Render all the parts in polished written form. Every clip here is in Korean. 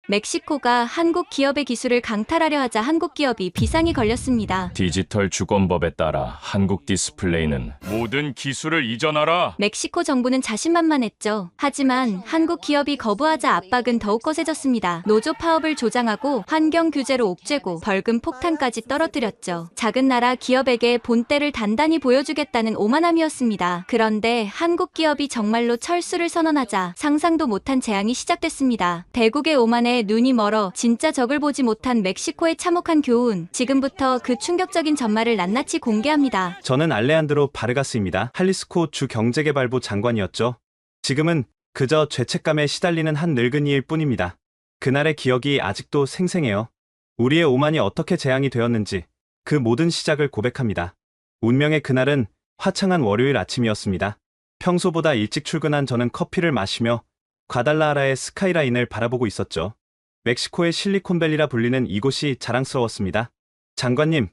멕시코가 한국 기업의 기술을 강탈하려 하자 한국 기업이 비상이 걸렸습니다. 디지털 주권법에 따라 한국 디스플레이는 모든 기술을 이전하라. 멕시코 정부는 자신만만했죠. 하지만 한국 기업이 거부하자 압박은 더욱 거세졌습니다. 노조 파업을 조장하고 환경 규제로 옥죄고 벌금 폭탄까지 떨어뜨렸죠. 작은 나라 기업에게 본때를 단단히 보여주겠다는 오만함이었습니다. 그런데 한국 기업이 정말로 철수를 선언하자 상상도 못한 재앙이 시작됐습니다. 대국의 오만에 눈이 멀어 진짜 적을 보지 못한 멕시코의 참혹한 교훈. 지금부터 그 충격적인 전말을 낱낱이 공개합니다. 저는 알레한드로 바르가스입니다. 할리스코 주 경제개발부 장관이었죠. 지금은 그저 죄책감에 시달리는 한 늙은이일 뿐입니다. 그날의 기억이 아직도 생생해요. 우리의 오만이 어떻게 재앙이 되었는지 그 모든 시작을 고백합니다. 운명의 그날은 화창한 월요일 아침이었습니다. 평소보다 일찍 출근한 저는 커피를 마시며 과달라하라의 스카이라인을 바라보고 있었죠. 멕시코의 실리콘밸리라 불리는 이곳이 자랑스러웠습니다. 장관님,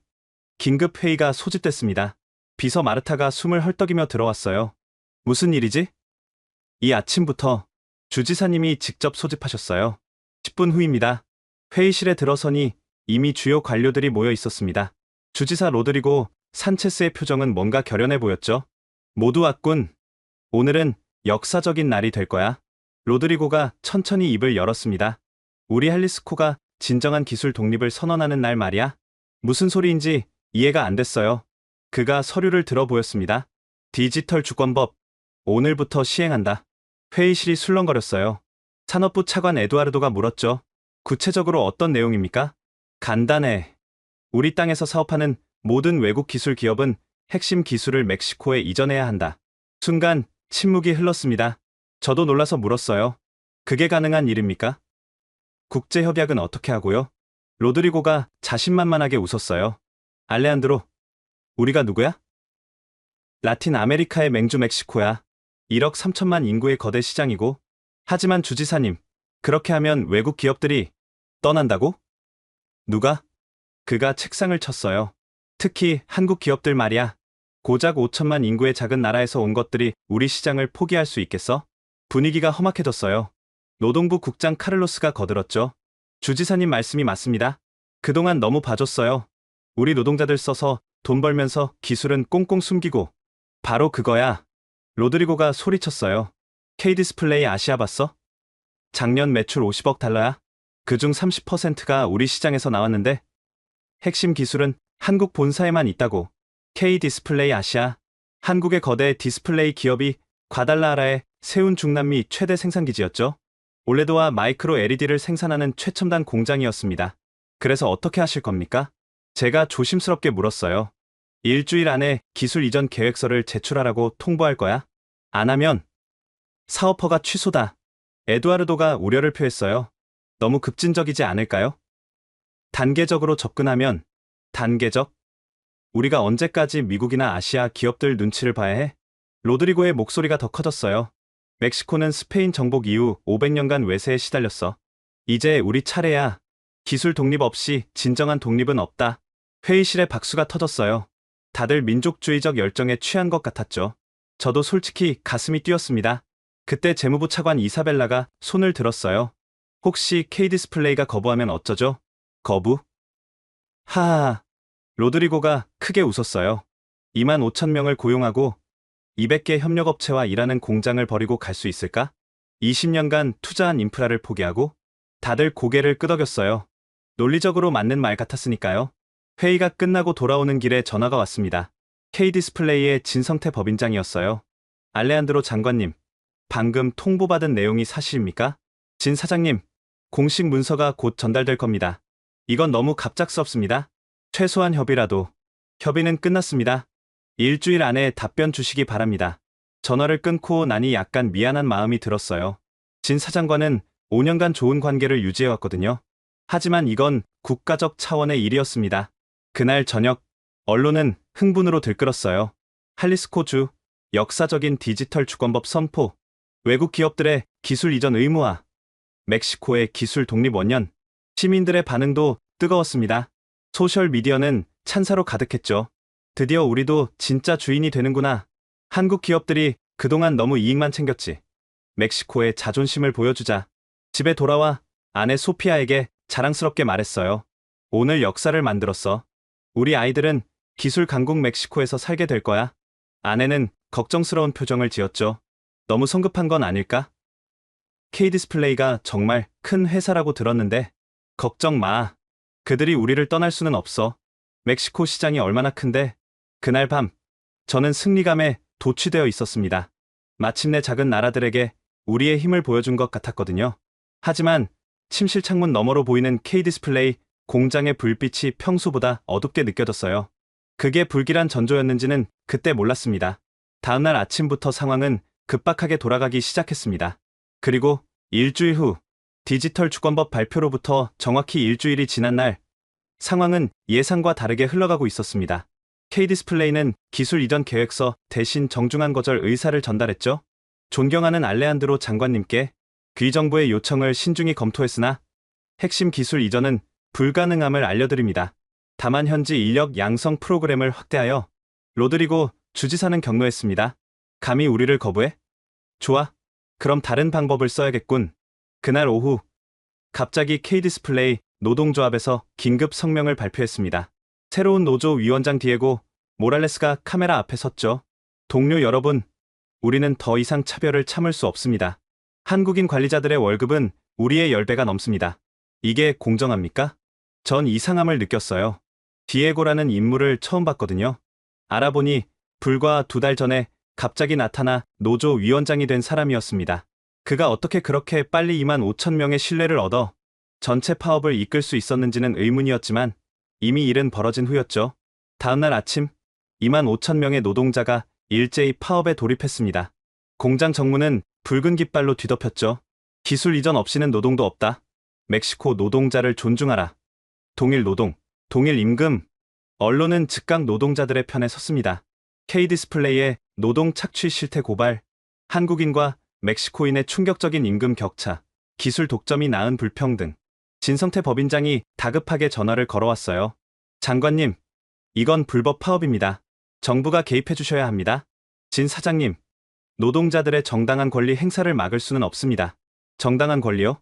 긴급 회의가 소집됐습니다. 비서 마르타가 숨을 헐떡이며 들어왔어요. 무슨 일이지? 이 아침부터 주지사님이 직접 소집하셨어요. 10분 후입니다. 회의실에 들어서니 이미 주요 관료들이 모여 있었습니다. 주지사 로드리고 산체스의 표정은 뭔가 결연해 보였죠. 모두 왔군. 오늘은 역사적인 날이 될 거야. 로드리고가 천천히 입을 열었습니다. 우리 할리스코가 진정한 기술 독립을 선언하는 날 말이야. 무슨 소리인지 이해가 안 됐어요. 그가 서류를 들어 보였습니다. 디지털 주권법, 오늘부터 시행한다. 회의실이 술렁거렸어요. 산업부 차관 에두아르도가 물었죠. 구체적으로 어떤 내용입니까? 간단해. 우리 땅에서 사업하는 모든 외국 기술 기업은 핵심 기술을 멕시코에 이전해야 한다. 순간 침묵이 흘렀습니다. 저도 놀라서 물었어요. 그게 가능한 일입니까? 국제협약은 어떻게 하고요? 로드리고가 자신만만하게 웃었어요. 알레한드로, 우리가 누구야? 라틴 아메리카의 맹주 멕시코야. 1억 3천만 인구의 거대 시장이고. 하지만 주지사님, 그렇게 하면 외국 기업들이 떠난다고? 누가? 그가 책상을 쳤어요. 특히 한국 기업들 말이야. 고작 5천만 인구의 작은 나라에서 온 것들이 우리 시장을 포기할 수 있겠어? 분위기가 험악해졌어요. 노동부 국장 카를로스가 거들었죠. 주지사님 말씀이 맞습니다. 그동안 너무 봐줬어요. 우리 노동자들 써서 돈 벌면서 기술은 꽁꽁 숨기고. 바로 그거야. 로드리고가 소리쳤어요. K디스플레이 아시아 봤어? 작년 매출 50억 달러야. 그중 30%가 우리 시장에서 나왔는데 핵심 기술은 한국 본사에만 있다고. K디스플레이 아시아, 한국의 거대 디스플레이 기업이 과달라하라에 세운 중남미 최대 생산기지였죠. 올레도와 마이크로 LED를 생산하는 최첨단 공장이었습니다. 그래서 어떻게 하실 겁니까? 제가 조심스럽게 물었어요. 일주일 안에 기술 이전 계획서를 제출하라고 통보할 거야? 안 하면 사업 허가 취소다. 에두아르도가 우려를 표했어요. 너무 급진적이지 않을까요? 단계적으로 접근하면. 단계적? 우리가 언제까지 미국이나 아시아 기업들 눈치를 봐야 해? 로드리고의 목소리가 더 커졌어요. 멕시코는 스페인 정복 이후 500년간 외세에 시달렸어. 이제 우리 차례야. 기술 독립 없이 진정한 독립은 없다. 회의실에 박수가 터졌어요. 다들 민족주의적 열정에 취한 것 같았죠. 저도 솔직히 가슴이 뛰었습니다. 그때 재무부 차관 이사벨라가 손을 들었어요. 혹시 K디스플레이가 거부하면 어쩌죠? 거부? 하하. 로드리고가 크게 웃었어요. 2만 5천 명을 고용하고 200개 협력업체와 일하는 공장을 버리고 갈 수 있을까? 20년간 투자한 인프라를 포기하고? 다들 고개를 끄덕였어요. 논리적으로 맞는 말 같았으니까요. 회의가 끝나고 돌아오는 길에 전화가 왔습니다. K디스플레이의 진성태 법인장이었어요. 알레한드로 장관님, 방금 통보받은 내용이 사실입니까? 진 사장님, 공식 문서가 곧 전달될 겁니다. 이건 너무 갑작스럽습니다. 최소한 협의라도. 협의는 끝났습니다. 일주일 안에 답변 주시기 바랍니다. 전화를 끊고 나니 약간 미안한 마음이 들었어요. 진 사장과는 5년간 좋은 관계를 유지해왔거든요. 하지만 이건 국가적 차원의 일이었습니다. 그날 저녁, 언론은 흥분으로 들끓었어요. 할리스코주, 역사적인 디지털 주권법 선포, 외국 기업들의 기술 이전 의무화, 멕시코의 기술 독립 원년, 시민들의 반응도 뜨거웠습니다. 소셜미디어는 찬사로 가득했죠. 드디어 우리도 진짜 주인이 되는구나. 한국 기업들이 그동안 너무 이익만 챙겼지. 멕시코의 자존심을 보여주자. 집에 돌아와 아내 소피아에게 자랑스럽게 말했어요. 오늘 역사를 만들었어. 우리 아이들은 기술 강국 멕시코에서 살게 될 거야. 아내는 걱정스러운 표정을 지었죠. 너무 성급한 건 아닐까? K디스플레이가 정말 큰 회사라고 들었는데 걱정 마. 그들이 우리를 떠날 수는 없어. 멕시코 시장이 얼마나 큰데. 그날 밤 저는 승리감에 도취되어 있었습니다. 마침내 작은 나라들에게 우리의 힘을 보여준 것 같았거든요. 하지만 침실 창문 너머로 보이는 K디스플레이 공장의 불빛이 평소보다 어둡게 느껴졌어요. 그게 불길한 전조였는지는 그때 몰랐습니다. 다음날 아침부터 상황은 급박하게 돌아가기 시작했습니다. 그리고 일주일 후 디지털 주권법 발표로부터 정확히 일주일이 지난 날 상황은 예상과 다르게 흘러가고 있었습니다. K디스플레이는 기술 이전 계획서 대신 정중한 거절 의사를 전달했죠. 존경하는 알레한드로 장관님께 귀정부의 요청을 신중히 검토했으나 핵심 기술 이전은 불가능함을 알려드립니다. 다만 현지 인력 양성 프로그램을 확대하여 로드리고 주지사는 격노했습니다. 감히 우리를 거부해? 좋아. 그럼 다른 방법을 써야겠군. 그날 오후 갑자기 K디스플레이 노동조합에서 긴급 성명을 발표했습니다. 새로운 노조 위원장 디에고 모랄레스가 카메라 앞에 섰죠. 동료 여러분, 우리는 더 이상 차별을 참을 수 없습니다. 한국인 관리자들의 월급은 우리의 10배가 넘습니다. 이게 공정합니까? 전 이상함을 느꼈어요. 디에고라는 인물을 처음 봤거든요. 알아보니 불과 2달 전에 갑자기 나타나 노조 위원장이 된 사람이었습니다. 그가 어떻게 그렇게 빨리 2만 5천 명의 신뢰를 얻어 전체 파업을 이끌 수 있었는지는 의문이었지만 이미 일은 벌어진 후였죠. 다음날 아침 2만 5천 명의 노동자가 일제히 파업에 돌입했습니다. 공장 정문은 붉은 깃발로 뒤덮였죠. 기술 이전 없이는 노동도 없다. 멕시코 노동자를 존중하라. 동일 노동, 동일 임금. 언론은 즉각 노동자들의 편에 섰습니다. K디스플레이의 노동 착취 실태 고발, 한국인과 멕시코인의 충격적인 임금 격차, 기술 독점이 낳은 불평등. 진성태 법인장이 다급하게 전화를 걸어왔어요. 장관님, 이건 불법 파업입니다. 정부가 개입해 주셔야 합니다. 진 사장님, 노동자들의 정당한 권리 행사를 막을 수는 없습니다. 정당한 권리요?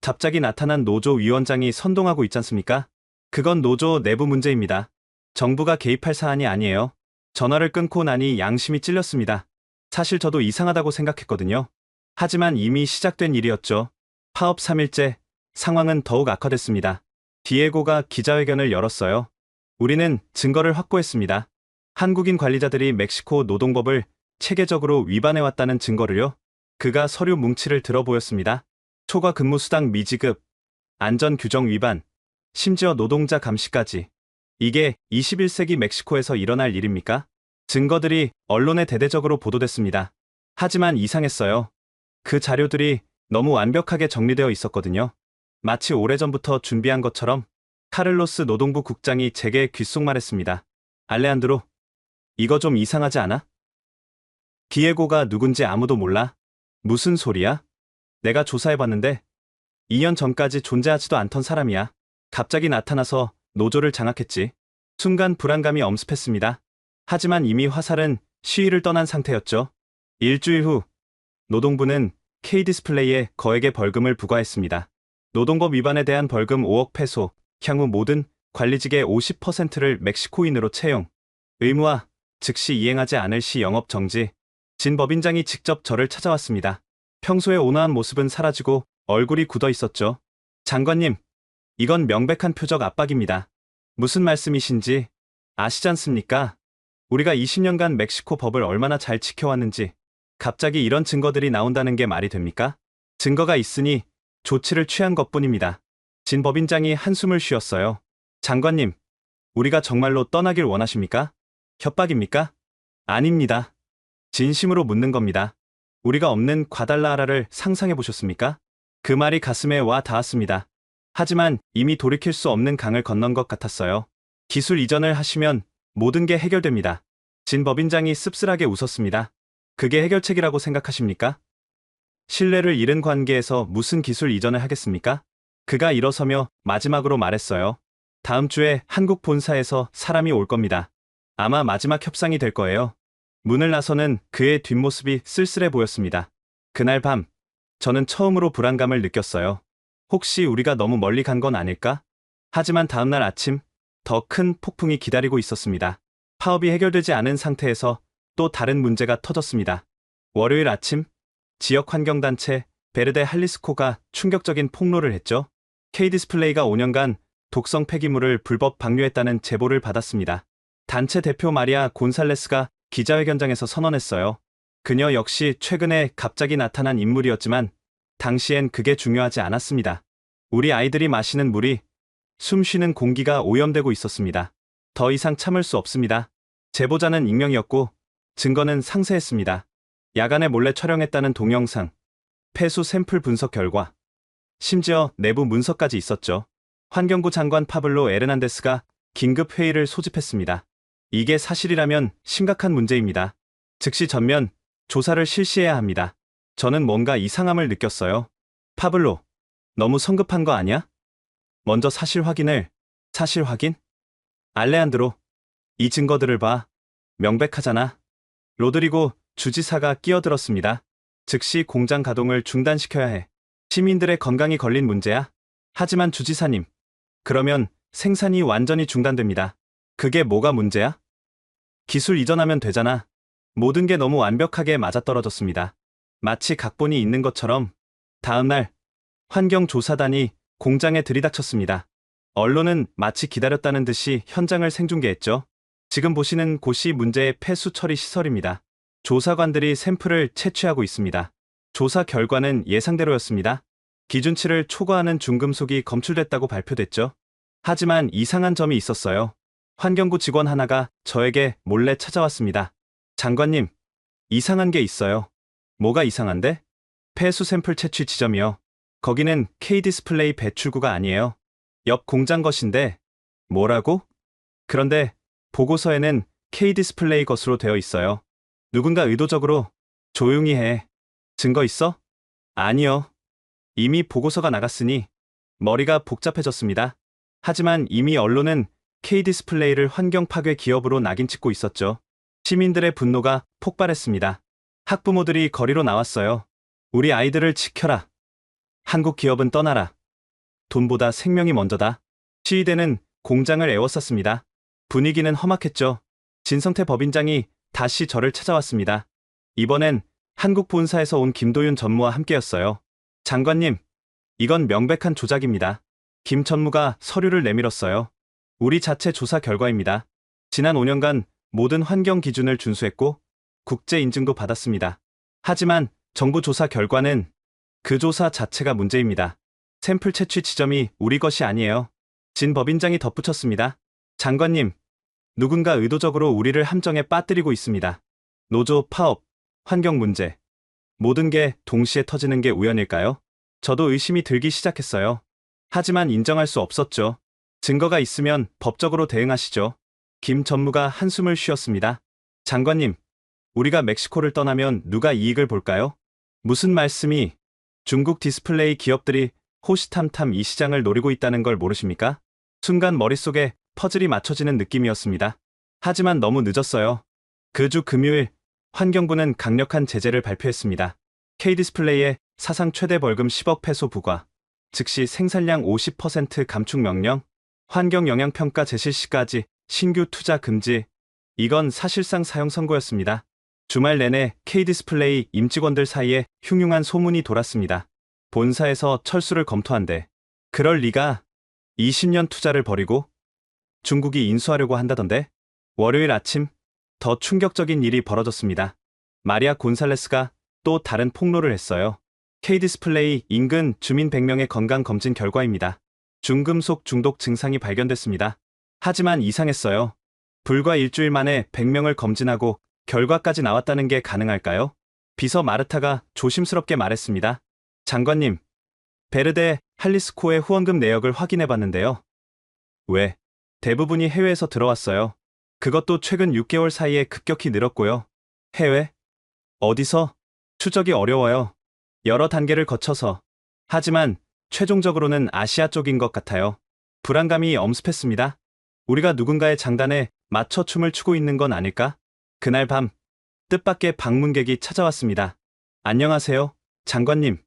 갑자기 나타난 노조 위원장이 선동하고 있지 않습니까? 그건 노조 내부 문제입니다. 정부가 개입할 사안이 아니에요. 전화를 끊고 나니 양심이 찔렸습니다. 사실 저도 이상하다고 생각했거든요. 하지만 이미 시작된 일이었죠. 파업 3일째, 상황은 더욱 악화됐습니다. 디에고가 기자회견을 열었어요. 우리는 증거를 확보했습니다. 한국인 관리자들이 멕시코 노동법을 체계적으로 위반해왔다는 증거를요. 그가 서류 뭉치를 들어 보였습니다. 초과 근무 수당 미지급, 안전 규정 위반, 심지어 노동자 감시까지. 이게 21세기 멕시코에서 일어날 일입니까? 증거들이 언론에 대대적으로 보도됐습니다. 하지만 이상했어요. 그 자료들이 너무 완벽하게 정리되어 있었거든요. 마치 오래전부터 준비한 것처럼. 카를로스 노동부 국장이 제게 귓속말했습니다. 알레한드로, 이거 좀 이상하지 않아? 디에고가 누군지 아무도 몰라? 무슨 소리야? 내가 조사해봤는데 2년 전까지 존재하지도 않던 사람이야. 갑자기 나타나서 노조를 장악했지. 순간 불안감이 엄습했습니다. 하지만 이미 화살은 시위를 떠난 상태였죠. 일주일 후 노동부는 K디스플레이에 거액의 벌금을 부과했습니다. 노동법 위반에 대한 벌금 5억 페소, 향후 모든 관리직의 50%를 멕시코인으로 채용, 의무화, 즉시 이행하지 않을 시 영업 정지. 진 법인장이 직접 저를 찾아왔습니다. 평소의 온화한 모습은 사라지고 얼굴이 굳어 있었죠. 장관님, 이건 명백한 표적 압박입니다. 무슨 말씀이신지 아시지 않습니까? 우리가 20년간 멕시코 법을 얼마나 잘 지켜왔는지 갑자기 이런 증거들이 나온다는 게 말이 됩니까? 증거가 있으니 조치를 취한 것뿐입니다. 진 법인장이 한숨을 쉬었어요. 장관님, 우리가 정말로 떠나길 원하십니까? 협박입니까? 아닙니다. 진심으로 묻는 겁니다. 우리가 없는 과달라하라를 상상해 보셨습니까? 그 말이 가슴에 와 닿았습니다. 하지만 이미 돌이킬 수 없는 강을 건넌 것 같았어요. 기술 이전을 하시면 모든 게 해결됩니다. 진 법인장이 씁쓸하게 웃었습니다. 그게 해결책이라고 생각하십니까? 신뢰를 잃은 관계에서 무슨 기술 이전을 하겠습니까? 그가 일어서며 마지막으로 말했어요. 다음 주에 한국 본사에서 사람이 올 겁니다. 아마 마지막 협상이 될 거예요. 문을 나서는 그의 뒷모습이 쓸쓸해 보였습니다. 그날 밤, 저는 처음으로 불안감을 느꼈어요. 혹시 우리가 너무 멀리 간 건 아닐까? 하지만 다음날 아침, 더 큰 폭풍이 기다리고 있었습니다. 파업이 해결되지 않은 상태에서 또 다른 문제가 터졌습니다. 월요일 아침, 지역 환경단체 베르데 할리스코가 충격적인 폭로를 했죠. K디스플레이가 5년간 독성 폐기물을 불법 방류했다는 제보를 받았습니다. 단체 대표 마리아 곤살레스가 기자회견장에서 선언했어요. 그녀 역시 최근에 갑자기 나타난 인물이었지만 당시엔 그게 중요하지 않았습니다. 우리 아이들이 마시는 물이, 숨 쉬는 공기가 오염되고 있었습니다. 더 이상 참을 수 없습니다. 제보자는 익명이었고 증거는 상세했습니다. 야간에 몰래 촬영했다는 동영상, 폐수 샘플 분석 결과, 심지어 내부 문서까지 있었죠. 환경부 장관 파블로 에르난데스가 긴급 회의를 소집했습니다. 이게 사실이라면 심각한 문제입니다. 즉시 전면 조사를 실시해야 합니다. 저는 뭔가 이상함을 느꼈어요. 파블로, 너무 성급한 거 아니야? 먼저 사실 확인? 알레한드로, 이 증거들을 봐. 명백하잖아. 로드리고 주지사가 끼어들었습니다. 즉시 공장 가동을 중단시켜야 해. 시민들의 건강이 걸린 문제야. 하지만 주지사님, 그러면 생산이 완전히 중단됩니다. 그게 뭐가 문제야? 기술 이전하면 되잖아. 모든 게 너무 완벽하게 맞아떨어졌습니다. 마치 각본이 있는 것처럼. 다음날 환경조사단이 공장에 들이닥쳤습니다. 언론은 마치 기다렸다는 듯이 현장을 생중계했죠. 지금 보시는 곳이 문제의 폐수 처리 시설입니다. 조사관들이 샘플을 채취하고 있습니다. 조사 결과는 예상대로였습니다. 기준치를 초과하는 중금속이 검출됐다고 발표됐죠. 하지만 이상한 점이 있었어요. 환경부 직원 하나가 저에게 몰래 찾아왔습니다. 장관님, 이상한 게 있어요. 뭐가 이상한데? 폐수 샘플 채취 지점이요. 거기는 K디스플레이 배출구가 아니에요. 옆 공장 것인데. 뭐라고? 그런데 보고서에는 K디스플레이 것으로 되어 있어요. 누군가 의도적으로. 조용히 해. 증거 있어? 아니요. 이미 보고서가 나갔으니. 머리가 복잡해졌습니다. 하지만 이미 언론은 K디스플레이를 환경 파괴 기업으로 낙인 찍고 있었죠. 시민들의 분노가 폭발했습니다. 학부모들이 거리로 나왔어요. 우리 아이들을 지켜라. 한국 기업은 떠나라. 돈보다 생명이 먼저다. 시위대는 공장을 에워쌌습니다. 분위기는 험악했죠. 진성태 법인장이 다시 저를 찾아왔습니다. 이번엔 한국 본사에서 온 김도윤 전무와 함께였어요. 장관님, 이건 명백한 조작입니다. 김 전무가 서류를 내밀었어요. 우리 자체 조사 결과입니다. 지난 5년간 모든 환경 기준을 준수했고 국제 인증도 받았습니다. 하지만 정부 조사 결과는 그 조사 자체가 문제입니다. 샘플 채취 지점이 우리 것이 아니에요. 진 법인장이 덧붙였습니다. 장관님, 누군가 의도적으로 우리를 함정에 빠뜨리고 있습니다. 노조, 파업, 환경 문제. 모든 게 동시에 터지는 게 우연일까요? 저도 의심이 들기 시작했어요. 하지만 인정할 수 없었죠. 증거가 있으면 법적으로 대응하시죠. 김 전무가 한숨을 쉬었습니다. 장관님, 우리가 멕시코를 떠나면 누가 이익을 볼까요? 무슨 말씀이? 중국 디스플레이 기업들이 호시탐탐 이 시장을 노리고 있다는 걸 모르십니까? 순간 머릿속에 퍼즐이 맞춰지는 느낌이었습니다. 하지만 너무 늦었어요. 그 주 금요일, 환경부는 강력한 제재를 발표했습니다. K디스플레이의 사상 최대 벌금 10억 페소 부과, 즉시 생산량 50% 감축 명령, 환경 영향 평가 재실시까지 신규 투자 금지. 이건 사실상 사형 선고였습니다. 주말 내내 K디스플레이 임직원들 사이에 흉흉한 소문이 돌았습니다. 본사에서 철수를 검토한대. 그럴 리가. 20년 투자를 버리고 중국이 인수하려고 한다던데. 월요일 아침 더 충격적인 일이 벌어졌습니다. 마리아 곤살레스가 또 다른 폭로를 했어요. K디스플레이 인근 주민 100명의 건강검진 결과입니다. 중금속 중독 증상이 발견됐습니다. 하지만 이상했어요. 불과 일주일 만에 100명을 검진하고 결과까지 나왔다는 게 가능할까요? 비서 마르타가 조심스럽게 말했습니다. 장관님, 베르데 할리스코의 후원금 내역을 확인해봤는데요. 왜? 대부분이 해외에서 들어왔어요. 그것도 최근 6개월 사이에 급격히 늘었고요. 해외? 어디서? 추적이 어려워요. 여러 단계를 거쳐서. 하지만 최종적으로는 아시아 쪽인 것 같아요. 불안감이 엄습했습니다. 우리가 누군가의 장단에 맞춰 춤을 추고 있는 건 아닐까? 그날 밤, 뜻밖의 방문객이 찾아왔습니다. 안녕하세요, 장관님.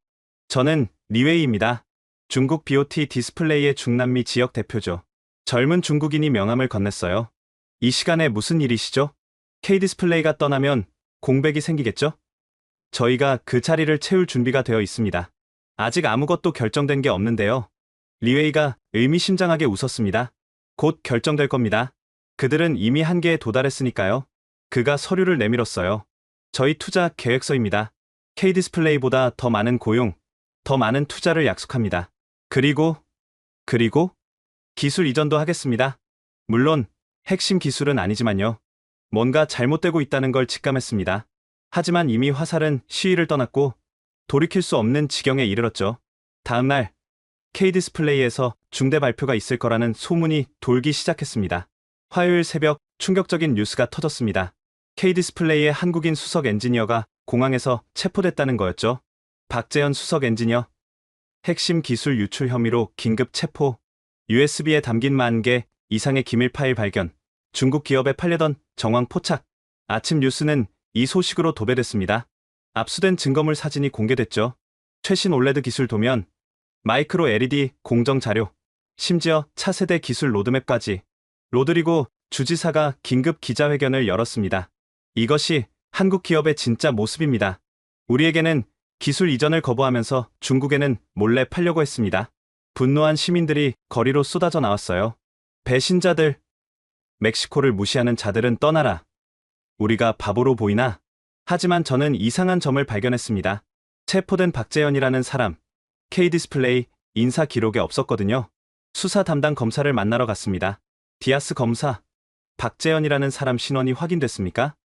저는 리웨이입니다. 중국 BOT 디스플레이의 중남미 지역 대표죠. 젊은 중국인이 명함을 건넸어요. 이 시간에 무슨 일이시죠? K디스플레이가 떠나면 공백이 생기겠죠? 저희가 그 자리를 채울 준비가 되어 있습니다. 아직 아무것도 결정된 게 없는데요. 리웨이가 의미심장하게 웃었습니다. 곧 결정될 겁니다. 그들은 이미 한계에 도달했으니까요. 그가 서류를 내밀었어요. 저희 투자 계획서입니다. K디스플레이보다 더 많은 고용, 더 많은 투자를 약속합니다. 그리고 기술 이전도 하겠습니다. 물론 핵심 기술은 아니지만요. 뭔가 잘못되고 있다는 걸 직감했습니다. 하지만 이미 화살은 시위를 떠났고 돌이킬 수 없는 지경에 이르렀죠. 다음 날 K디스플레이에서 중대 발표가 있을 거라는 소문이 돌기 시작했습니다. 화요일 새벽 충격적인 뉴스가 터졌습니다. K디스플레이의 한국인 수석 엔지니어가 공항에서 체포됐다는 거였죠. 박재현 수석 엔지니어. 핵심 기술 유출 혐의로 긴급 체포. USB에 담긴 10,000개 이상의 기밀 파일 발견. 중국 기업에 팔려던 정황 포착. 아침 뉴스는 이 소식으로 도배됐습니다. 압수된 증거물 사진이 공개됐죠. 최신 올레드 기술 도면, 마이크로 LED 공정 자료, 심지어 차세대 기술 로드맵까지. 로드리고 주지사가 긴급 기자회견을 열었습니다. 이것이 한국 기업의 진짜 모습입니다. 우리에게는 기술 이전을 거부하면서 중국에는 몰래 팔려고 했습니다. 분노한 시민들이 거리로 쏟아져 나왔어요. 배신자들, 멕시코를 무시하는 자들은 떠나라. 우리가 바보로 보이나? 하지만 저는 이상한 점을 발견했습니다. 체포된 박재현이라는 사람, K디스플레이 인사 기록에 없었거든요. 수사 담당 검사를 만나러 갔습니다. 디아스 검사, 박재현이라는 사람 신원이 확인됐습니까?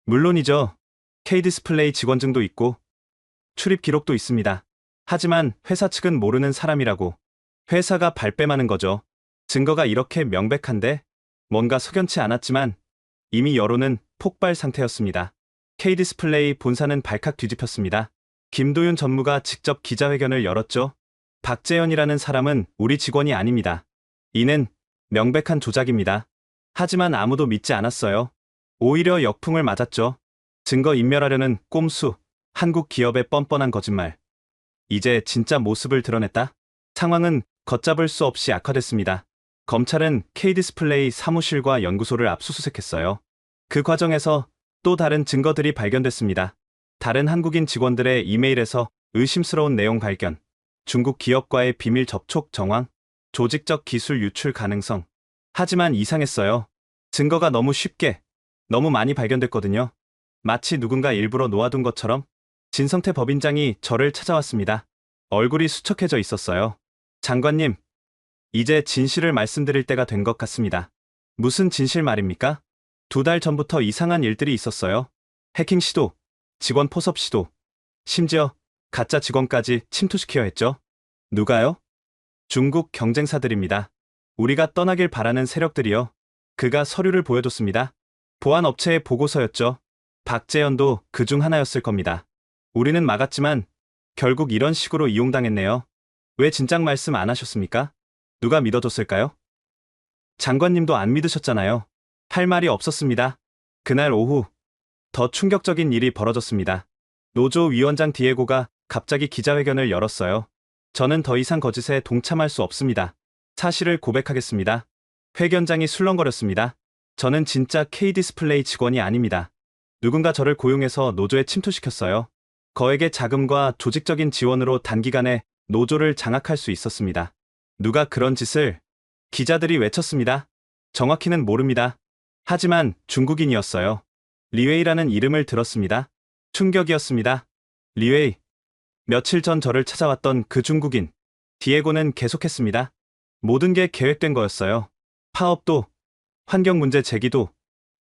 물론이죠. K디스플레이 직원증도 있고 출입 기록도 있습니다. 하지만 회사 측은 모르는 사람이라고. 회사가 발뺌하는 거죠. 증거가 이렇게 명백한데 뭔가 석연치 않았지만 이미 여론은 폭발 상태였습니다. K디스플레이 본사는 발칵 뒤집혔습니다. 김도윤 전무가 직접 기자회견을 열었죠. 박재현이라는 사람은 우리 직원이 아닙니다. 이는 명백한 조작입니다. 하지만 아무도 믿지 않았어요. 오히려 역풍을 맞았죠. 증거 인멸하려는 꼼수, 한국 기업의 뻔뻔한 거짓말. 이제 진짜 모습을 드러냈다. 상황은 걷잡을 수 없이 악화됐습니다. 검찰은 K디스플레이 사무실과 연구소를 압수수색했어요. 그 과정에서 또 다른 증거들이 발견됐습니다. 다른 한국인 직원들의 이메일에서 의심스러운 내용 발견, 중국 기업과의 비밀 접촉 정황, 조직적 기술 유출 가능성. 하지만 이상했어요. 증거가 너무 쉽게, 너무 많이 발견됐거든요. 마치 누군가 일부러 놓아둔 것처럼. 진성태 법인장이 저를 찾아왔습니다. 얼굴이 수척해져 있었어요. 장관님, 이제 진실을 말씀드릴 때가 된 것 같습니다. 무슨 진실 말입니까? 2달 전부터 이상한 일들이 있었어요. 해킹 시도, 직원 포섭 시도, 심지어 가짜 직원까지 침투시켜 했죠. 누가요? 중국 경쟁사들입니다. 우리가 떠나길 바라는 세력들이요. 그가 서류를 보여줬습니다. 보안업체의 보고서였죠. 박재현도 그중 하나였을 겁니다. 우리는 막았지만 결국 이런 식으로 이용당했네요. 왜 진작 말씀 안 하셨습니까? 누가 믿어줬을까요? 장관님도 안 믿으셨잖아요. 할 말이 없었습니다. 그날 오후 더 충격적인 일이 벌어졌습니다. 노조 위원장 디에고가 갑자기 기자회견을 열었어요. 저는 더 이상 거짓에 동참할 수 없습니다. 사실을 고백하겠습니다. 회견장이 술렁거렸습니다. 저는 진짜 K디스플레이 직원이 아닙니다. 누군가 저를 고용해서 노조에 침투시켰어요. 거액의 자금과 조직적인 지원으로 단기간에 노조를 장악할 수 있었습니다. 누가 그런 짓을? 기자들이 외쳤습니다. 정확히는 모릅니다. 하지만 중국인이었어요. 리웨이라는 이름을 들었습니다. 충격이었습니다. 리웨이. 며칠 전 저를 찾아왔던 그 중국인. 디에고는 계속했습니다. 모든 게 계획된 거였어요. 파업도, 환경 문제 제기도,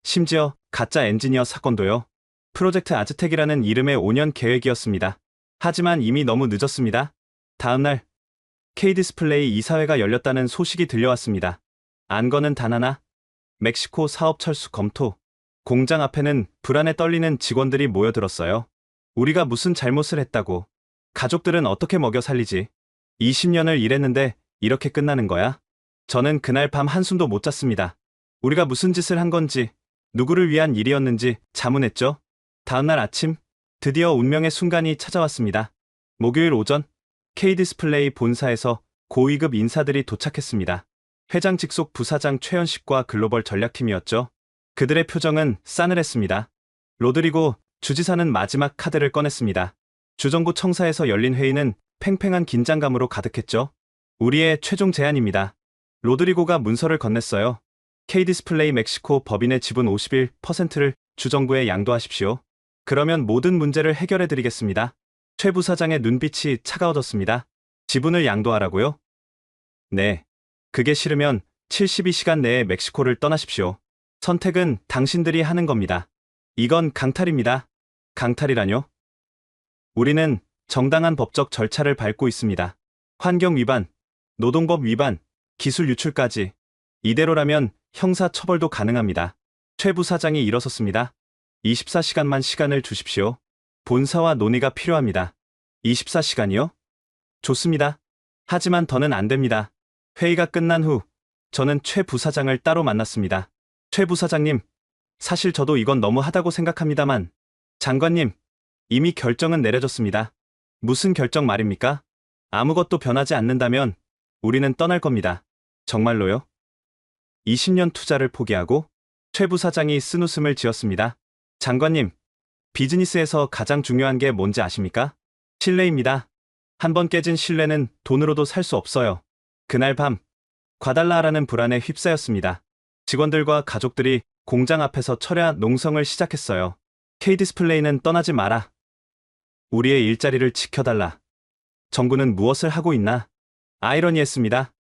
심지어 가짜 엔지니어 사건도요. 프로젝트 아즈텍이라는 이름의 5년 계획이었습니다. 하지만 이미 너무 늦었습니다. 다음 날 K디스플레이 이사회가 열렸다는 소식이 들려왔습니다. 안건은 단 하나. 멕시코 사업 철수 검토. 공장 앞에는 불안에 떨리는 직원들이 모여들었어요. 우리가 무슨 잘못을 했다고. 가족들은 어떻게 먹여 살리지. 20년을 일했는데 이렇게 끝나는 거야? 저는 그날 밤 한숨도 못 잤습니다. 우리가 무슨 짓을 한 건지, 누구를 위한 일이었는지 자문했죠. 다음날 아침, 드디어 운명의 순간이 찾아왔습니다. 목요일 오전, K디스플레이 본사에서 고위급 인사들이 도착했습니다. 회장 직속 부사장 최현식과 글로벌 전략팀이었죠. 그들의 표정은 싸늘했습니다. 로드리고 주지사는 마지막 카드를 꺼냈습니다. 주정부 청사에서 열린 회의는 팽팽한 긴장감으로 가득했죠. 우리의 최종 제안입니다. 로드리고가 문서를 건넸어요. K디스플레이 멕시코 법인의 지분 51%를 주정부에 양도하십시오. 그러면 모든 문제를 해결해 드리겠습니다. 최 부사장의 눈빛이 차가워졌습니다. 지분을 양도하라고요? 네. 그게 싫으면 72시간 내에 멕시코를 떠나십시오. 선택은 당신들이 하는 겁니다. 이건 강탈입니다. 강탈이라뇨? 우리는 정당한 법적 절차를 밟고 있습니다. 환경 위반, 노동법 위반, 기술 유출까지. 이대로라면 형사 처벌도 가능합니다. 최 부사장이 일어섰습니다. 24시간만 시간을 주십시오. 본사와 논의가 필요합니다. 24시간이요? 좋습니다. 하지만 더는 안 됩니다. 회의가 끝난 후 저는 최 부사장을 따로 만났습니다. 최 부사장님, 사실 저도 이건 너무하다고 생각합니다만 장관님, 이미 결정은 내려졌습니다. 무슨 결정 말입니까? 아무것도 변하지 않는다면 우리는 떠날 겁니다. 정말로요? 20년 투자를 포기하고? 최 부사장이 쓴웃음을 지었습니다. 장관님, 비즈니스에서 가장 중요한 게 뭔지 아십니까? 신뢰입니다. 한번 깨진 신뢰는 돈으로도 살 수 없어요. 그날 밤, 과달라하라는 불안에 휩싸였습니다. 직원들과 가족들이 공장 앞에서 철야 농성을 시작했어요. K디스플레이는 떠나지 마라. 우리의 일자리를 지켜달라. 정부는 무엇을 하고 있나? 아이러니했습니다.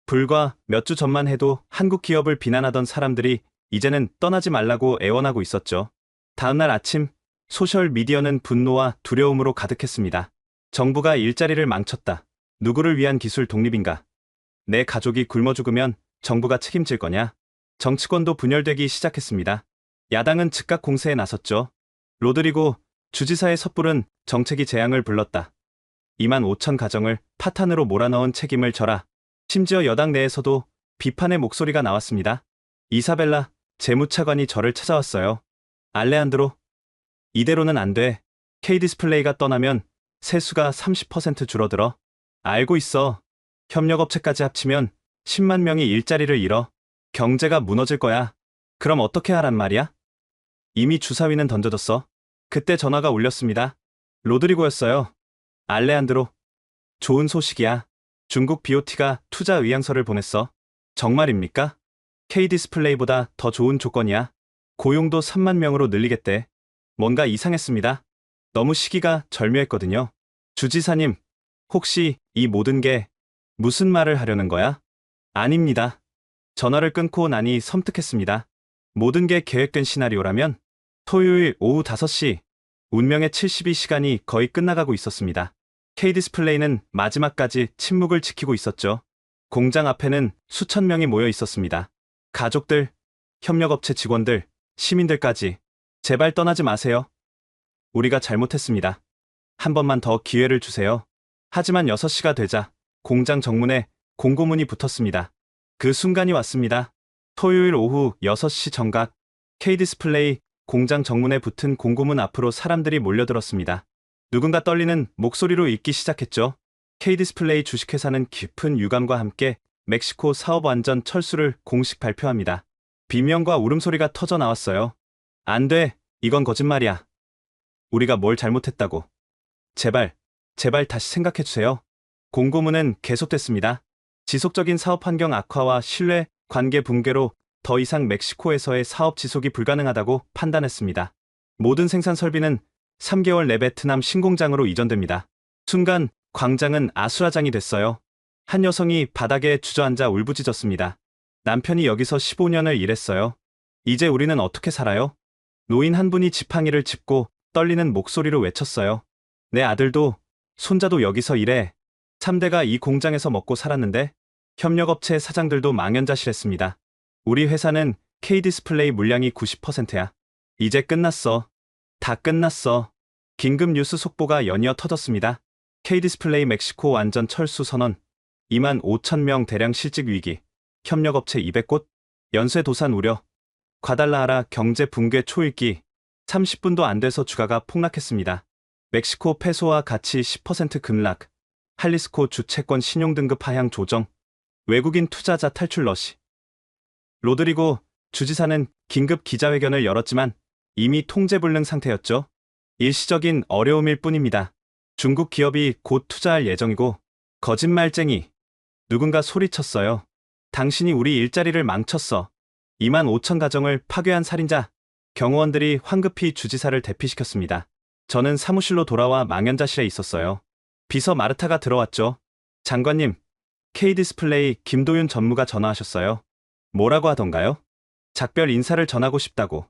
불과 몇 주 전만 해도 한국 기업을 비난하던 사람들이 이제는 떠나지 말라고 애원하고 있었죠. 다음날 아침, 소셜미디어는 분노와 두려움으로 가득했습니다. 정부가 일자리를 망쳤다. 누구를 위한 기술 독립인가? 내 가족이 굶어 죽으면 정부가 책임질 거냐? 정치권도 분열되기 시작했습니다. 야당은 즉각 공세에 나섰죠. 로드리고 주지사의 섣부른 정책이 재앙을 불렀다. 2만 5천 가정을 파탄으로 몰아넣은 책임을 져라. 심지어 여당 내에서도 비판의 목소리가 나왔습니다. 이사벨라 재무차관이 저를 찾아왔어요. 알레한드로, 이대로는 안 돼. K디스플레이가 떠나면 세수가 30% 줄어들어. 알고 있어. 협력업체까지 합치면 10만 명이 일자리를 잃어. 경제가 무너질 거야. 그럼 어떻게 하란 말이야? 이미 주사위는 던져졌어. 그때 전화가 울렸습니다. 로드리고였어요. 알레한드로, 좋은 소식이야. 중국 BOT가 투자 의향서를 보냈어. 정말입니까? K디스플레이보다 더 좋은 조건이야. 고용도 3만 명으로 늘리겠대. 뭔가 이상했습니다. 너무 시기가 절묘했거든요. 주지사님, 혹시 이 모든 게 무슨 말을 하려는 거야? 아닙니다. 전화를 끊고 나니 섬뜩했습니다. 모든 게 계획된 시나리오라면 토요일 오후 5시, 운명의 72시간이 거의 끝나가고 있었습니다. K디스플레이는 마지막까지 침묵을 지키고 있었죠. 공장 앞에는 수천 명이 모여 있었습니다. 가족들, 협력업체 직원들, 시민들까지. 제발 떠나지 마세요. 우리가 잘못했습니다. 한 번만 더 기회를 주세요. 하지만 6시가 되자 공장 정문에 공고문이 붙었습니다. 그 순간이 왔습니다. 토요일 오후 6시 정각, K디스플레이 공장 정문에 붙은 공고문 앞으로 사람들이 몰려들었습니다. 누군가 떨리는 목소리로 읽기 시작했죠. K디스플레이 주식회사는 깊은 유감과 함께 멕시코 사업 완전 철수를 공식 발표합니다. 비명과 울음소리가 터져 나왔어요. 안 돼, 이건 거짓말이야. 우리가 뭘 잘못했다고. 제발, 제발 다시 생각해주세요. 공고문은 계속됐습니다. 지속적인 사업 환경 악화와 신뢰 관계 붕괴로 더 이상 멕시코에서의 사업 지속이 불가능하다고 판단했습니다. 모든 생산 설비는 3개월 내 베트남 신공장으로 이전됩니다. 순간 광장은 아수라장이 됐어요. 한 여성이 바닥에 주저앉아 울부짖었습니다. 남편이 여기서 15년을 일했어요. 이제 우리는 어떻게 살아요? 노인 한 분이 지팡이를 짚고 떨리는 목소리로 외쳤어요. 내 아들도 손자도 여기서 일해. 3대가 이 공장에서 먹고 살았는데. 협력업체 사장들도 망연자실했습니다. 우리 회사는 K디스플레이 물량이 90%야. 이제 끝났어. 다 끝났어. 긴급 뉴스 속보가 연이어 터졌습니다. K디스플레이 멕시코 완전 철수 선언. 2만 5천 명 대량 실직 위기. 협력업체 200곳. 연쇄 도산 우려. 과달라하라 경제 붕괴 초읽기. 30분도 안 돼서 주가가 폭락했습니다. 멕시코 페소와 같이 10% 급락. 할리스코 주채권 신용등급 하향 조정, 외국인 투자자 탈출 러시. 로드리고 주지사는 긴급 기자회견을 열었지만 이미 통제불능 상태였죠. 일시적인 어려움일 뿐입니다. 중국 기업이 곧 투자할 예정이고 거짓말쟁이. 누군가 소리쳤어요. 당신이 우리 일자리를 망쳤어. 2만 5천 가정을 파괴한 살인자. 경호원들이 황급히 주지사를 대피시켰습니다. 저는 사무실로 돌아와 망연자실에 있었어요. 비서 마르타가 들어왔죠. 장관님, K디스플레이 김도윤 전무가 전화하셨어요. 뭐라고 하던가요? 작별 인사를 전하고 싶다고.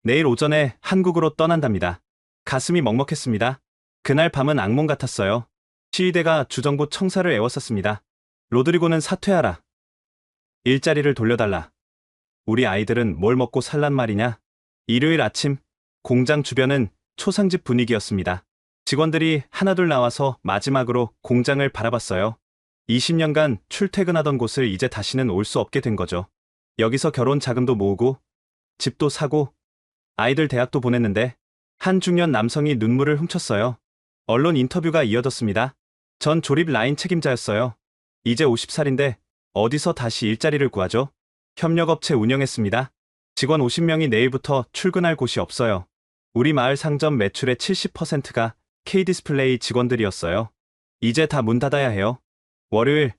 내일 오전에 한국으로 떠난답니다. 가슴이 먹먹했습니다. 그날 밤은 악몽 같았어요. 시위대가 주정부 청사를 애웠었습니다. 로드리고는 사퇴하라. 일자리를 돌려달라. 우리 아이들은 뭘 먹고 살란 말이냐? 일요일 아침, 공장 주변은 초상집 분위기였습니다. 직원들이 하나둘 나와서 마지막으로 공장을 바라봤어요. 20년간 출퇴근하던 곳을 이제 다시는 올 수 없게 된 거죠. 여기서 결혼 자금도 모으고 집도 사고 아이들 대학도 보냈는데 한 중년 남성이 눈물을 훔쳤어요. 언론 인터뷰가 이어졌습니다. 전 조립 라인 책임자였어요. 이제 50살인데 어디서 다시 일자리를 구하죠? 협력업체 운영했습니다. 직원 50명이 내일부터 출근할 곳이 없어요. 우리 마을 상점 매출의 70%가 K디스플레이 직원들이었어요. 이제 다 문 닫아야 해요. 월요일,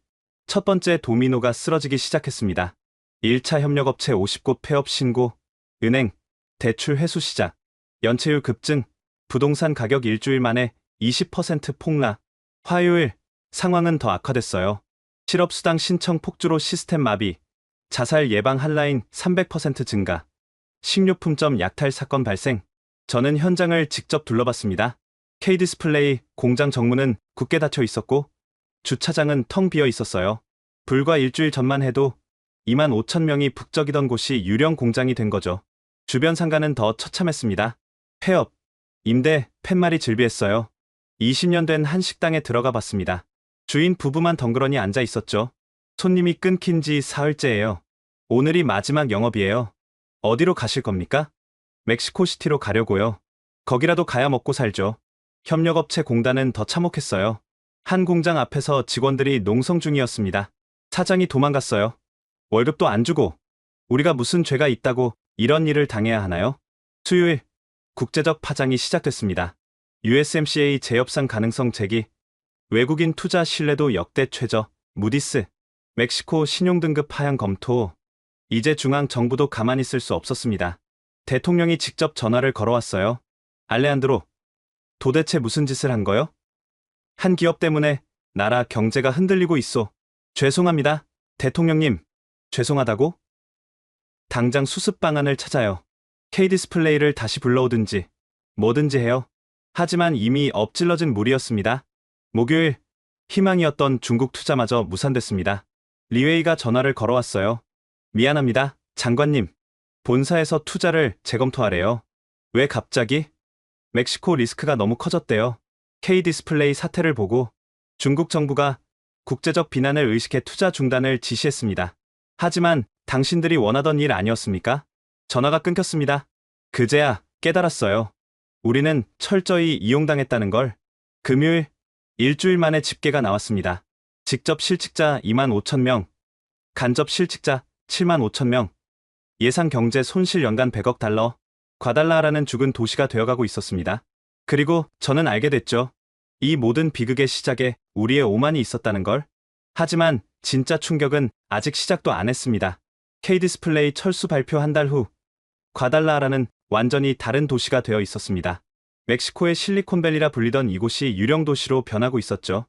첫 번째 도미노가 쓰러지기 시작했습니다. 1차 협력업체 50곳 폐업 신고, 은행, 대출 회수 시작, 연체율 급증, 부동산 가격 일주일 만에 20% 폭락. 화요일, 상황은 더 악화됐어요. 실업수당 신청 폭주로 시스템 마비, 자살 예방 한라인 300% 증가, 식료품점 약탈 사건 발생. 저는 현장을 직접 둘러봤습니다. K디스플레이 공장 정문은 굳게 닫혀 있었고 주차장은 텅 비어 있었어요. 불과 일주일 전만 해도 2만 5천 명이 북적이던 곳이 유령 공장이 된 거죠. 주변 상가는 더 처참했습니다. 폐업, 임대, 팻말이 즐비했어요. 20년 된 한 식당에 들어가 봤습니다. 주인 부부만 덩그러니 앉아 있었죠. 손님이 끊긴 지 사흘째예요. 오늘이 마지막 영업이에요. 어디로 가실 겁니까? 멕시코시티로 가려고요. 거기라도 가야 먹고 살죠. 협력업체 공단은 더 참혹했어요. 한 공장 앞에서 직원들이 농성 중이었습니다. 사장이 도망갔어요. 월급도 안 주고 우리가 무슨 죄가 있다고 이런 일을 당해야 하나요? 수요일, 국제적 파장이 시작됐습니다. USMCA 재협상 가능성 제기, 외국인 투자 신뢰도 역대 최저, 무디스, 멕시코 신용등급 하향 검토. 이제 중앙 정부도 가만히 있을 수 없었습니다. 대통령이 직접 전화를 걸어왔어요. 알레한드로, 도대체 무슨 짓을 한 거요? 한 기업 때문에 나라 경제가 흔들리고 있어. 죄송합니다. 대통령님, 죄송하다고? 당장 수습 방안을 찾아요. K디스플레이를 다시 불러오든지 뭐든지 해요. 하지만 이미 엎질러진 물이었습니다. 목요일, 희망이었던 중국 투자마저 무산됐습니다. 리웨이가 전화를 걸어왔어요. 미안합니다, 장관님. 본사에서 투자를 재검토하래요. 왜 갑자기? 멕시코 리스크가 너무 커졌대요. K디스플레이 사태를 보고 중국 정부가 국제적 비난을 의식해 투자 중단을 지시했습니다. 하지만 당신들이 원하던 일 아니었습니까? 전화가 끊겼습니다. 그제야 깨달았어요. 우리는 철저히 이용당했다는 걸. 금요일, 일주일 만에 집계가 나왔습니다. 직접 실직자 2만 5천 명, 간접 실직자 7만 5천 명, 예상 경제 손실 연간 100억 달러, 과달라하라는 죽은 도시가 되어가고 있었습니다. 그리고 저는 알게 됐죠. 이 모든 비극의 시작에 우리의 오만이 있었다는 걸. 하지만 진짜 충격은 아직 시작도 안 했습니다. K디스플레이 철수 발표 한 달 후, 과달라하라는 완전히 다른 도시가 되어 있었습니다. 멕시코의 실리콘밸리라 불리던 이곳이 유령 도시로 변하고 있었죠.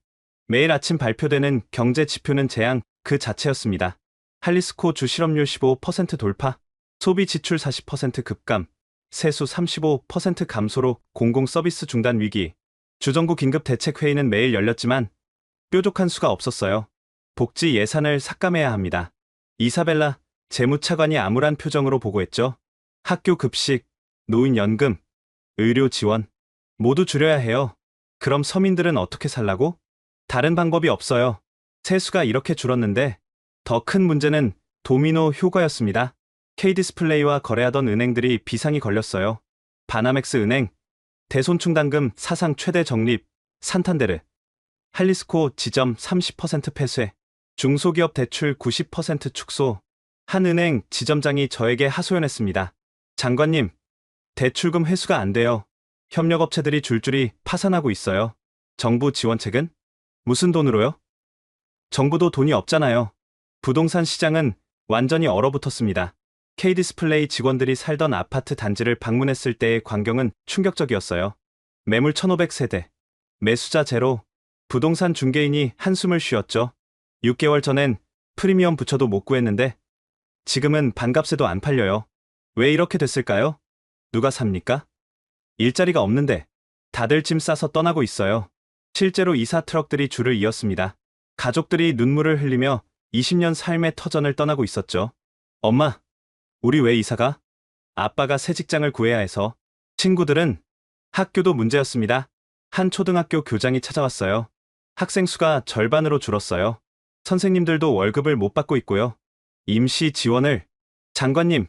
매일 아침 발표되는 경제 지표는 재앙 그 자체였습니다. 할리스코 주 실업률 15% 돌파, 소비 지출 40% 급감, 세수 35% 감소로 공공 서비스 중단 위기. 주정부 긴급 대책회의는 매일 열렸지만 뾰족한 수가 없었어요. 복지 예산을 삭감해야 합니다. 이사벨라 재무차관이 암울한 표정으로 보고했죠. 학교 급식, 노인연금, 의료 지원 모두 줄여야 해요. 그럼 서민들은 어떻게 살라고? 다른 방법이 없어요. 세수가 이렇게 줄었는데 더 큰 문제는 도미노 효과였습니다. K디스플레이와 거래하던 은행들이 비상이 걸렸어요. 바나멕스 은행, 대손충당금 사상 최대 적립, 산탄데르, 할리스코 지점 30% 폐쇄, 중소기업 대출 90% 축소, 한 은행 지점장이 저에게 하소연했습니다. 장관님, 대출금 회수가 안 돼요. 협력업체들이 줄줄이 파산하고 있어요. 정부 지원책은? 무슨 돈으로요? 정부도 돈이 없잖아요. 부동산 시장은 완전히 얼어붙었습니다. K디스플레이 직원들이 살던 아파트 단지를 방문했을 때의 광경은 충격적이었어요. 매물 1,500세대, 매수자 제로, 부동산 중개인이 한숨을 쉬었죠. 6개월 전엔 프리미엄 붙여도 못 구했는데 지금은 반값에도 안 팔려요. 왜 이렇게 됐을까요? 누가 삽니까? 일자리가 없는데 다들 짐 싸서 떠나고 있어요. 실제로 이사 트럭들이 줄을 이었습니다. 가족들이 눈물을 흘리며 20년 삶의 터전을 떠나고 있었죠. 엄마, 우리 왜 이사가? 아빠가 새 직장을 구해야 해서. 친구들은 학교도 문제였습니다. 한 초등학교 교장이 찾아왔어요. 학생 수가 절반으로 줄었어요. 선생님들도 월급을 못 받고 있고요. 임시 지원을. 장관님,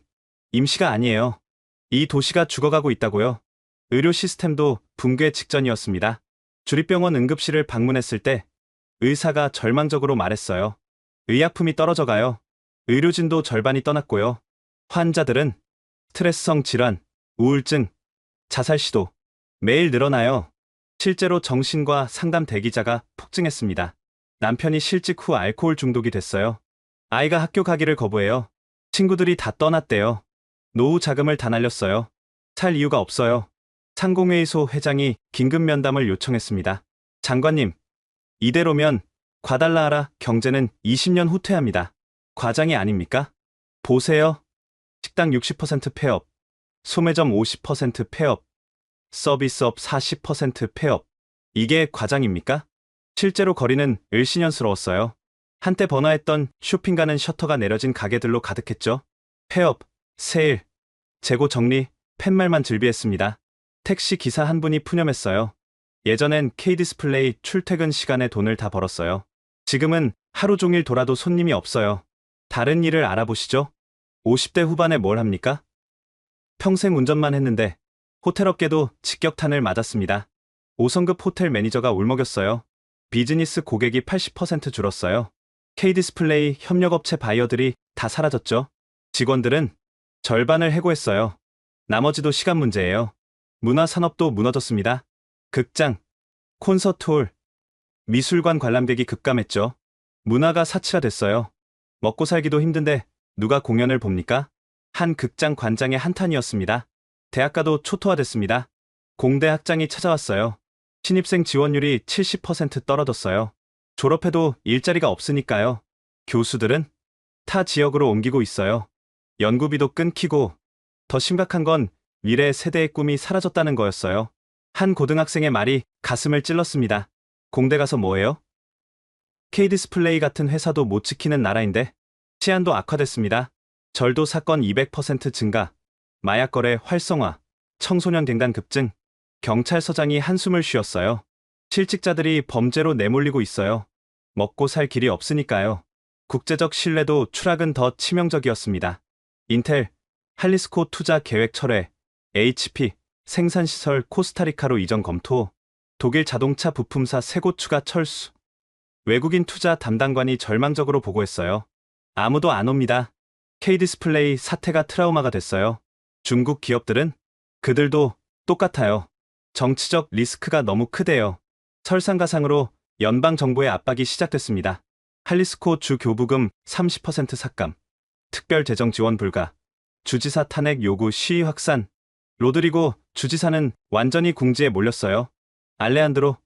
임시가 아니에요. 이 도시가 죽어가고 있다고요. 의료 시스템도 붕괴 직전이었습니다. 주립병원 응급실을 방문했을 때 의사가 절망적으로 말했어요. 의약품이 떨어져가요. 의료진도 절반이 떠났고요. 환자들은 스트레스성 질환, 우울증, 자살 시도 매일 늘어나요. 실제로 정신과 상담 대기자가 폭증했습니다. 남편이 실직 후 알코올 중독이 됐어요. 아이가 학교 가기를 거부해요. 친구들이 다 떠났대요. 노후 자금을 다 날렸어요. 살 이유가 없어요. 상공회의소 회장이 긴급 면담을 요청했습니다. 장관님, 이대로면 과달라하라 경제는 20년 후퇴합니다. 과장이 아닙니까? 보세요. 식당 60% 폐업, 소매점 50% 폐업, 서비스업 40% 폐업. 이게 과장입니까? 실제로 거리는 을씨년스러웠어요. 한때 번화했던 쇼핑가는 셔터가 내려진 가게들로 가득했죠. 폐업, 세일, 재고 정리, 팻말만 즐비했습니다. 택시 기사 한 분이 푸념했어요. 예전엔 K디스플레이 출퇴근 시간에 돈을 다 벌었어요. 지금은 하루 종일 돌아도 손님이 없어요. 다른 일을 알아보시죠. 50대 후반에 뭘 합니까? 평생 운전만 했는데 호텔업계도 직격탄을 맞았습니다. 5성급 호텔 매니저가 울먹였어요. 비즈니스 고객이 80% 줄었어요. K디스플레이 협력업체 바이어들이 다 사라졌죠. 직원들은 절반을 해고했어요. 나머지도 시간 문제예요. 문화산업도 무너졌습니다. 극장, 콘서트홀, 미술관 관람객이 급감했죠. 문화가 사치화됐어요. 먹고 살기도 힘든데 누가 공연을 봅니까? 한 극장 관장의 한탄이었습니다. 대학가도 초토화됐습니다. 공대 학장이 찾아왔어요. 신입생 지원율이 70% 떨어졌어요. 졸업해도 일자리가 없으니까요. 교수들은 타 지역으로 옮기고 있어요. 연구비도 끊기고 더 심각한 건 미래 세대의 꿈이 사라졌다는 거였어요. 한 고등학생의 말이 가슴을 찔렀습니다. 공대 가서 뭐해요? K디스플레이 같은 회사도 못 지키는 나라인데 치안도 악화됐습니다. 절도 사건 200% 증가, 마약 거래 활성화, 청소년 갱단 급증, 경찰서장이 한숨을 쉬었어요. 실직자들이 범죄로 내몰리고 있어요. 먹고 살 길이 없으니까요. 국제적 신뢰도 추락은 더 치명적이었습니다. 인텔, 할리스코 투자 계획 철회, HP, 생산시설 코스타리카로 이전 검토, 독일 자동차 부품사 세 곳 추가 철수. 외국인 투자 담당관이 절망적으로 보고했어요. 아무도 안 옵니다. K디스플레이 사태가 트라우마가 됐어요. 중국 기업들은 그들도 똑같아요. 정치적 리스크가 너무 크대요. 설상가상으로 연방정부의 압박이 시작됐습니다. 할리스코 주 교부금 30% 삭감, 특별 재정 지원 불가, 주지사 탄핵 요구 시위 확산. 로드리고 주지사는 완전히 궁지에 몰렸어요. 알레한드로,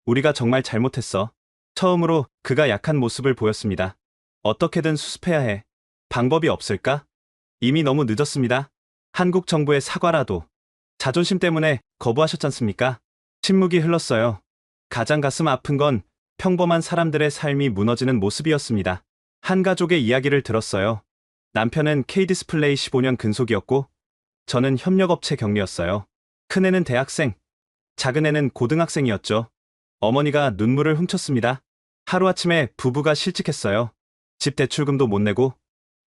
우리가 정말 잘못했어. 처음으로 그가 약한 모습을 보였습니다. 어떻게든 수습해야 해. 방법이 없을까? 이미 너무 늦었습니다. 한국 정부의 사과라도. 자존심 때문에 거부하셨잖습니까? 침묵이 흘렀어요. 가장 가슴 아픈 건 평범한 사람들의 삶이 무너지는 모습이었습니다. 한 가족의 이야기를 들었어요. 남편은 K디스플레이 15년 근속이었고 저는 협력업체 경리였어요. 큰애는 대학생, 작은애는 고등학생이었죠. 어머니가 눈물을 훔쳤습니다. 하루아침에 부부가 실직했어요. 집 대출금도 못 내고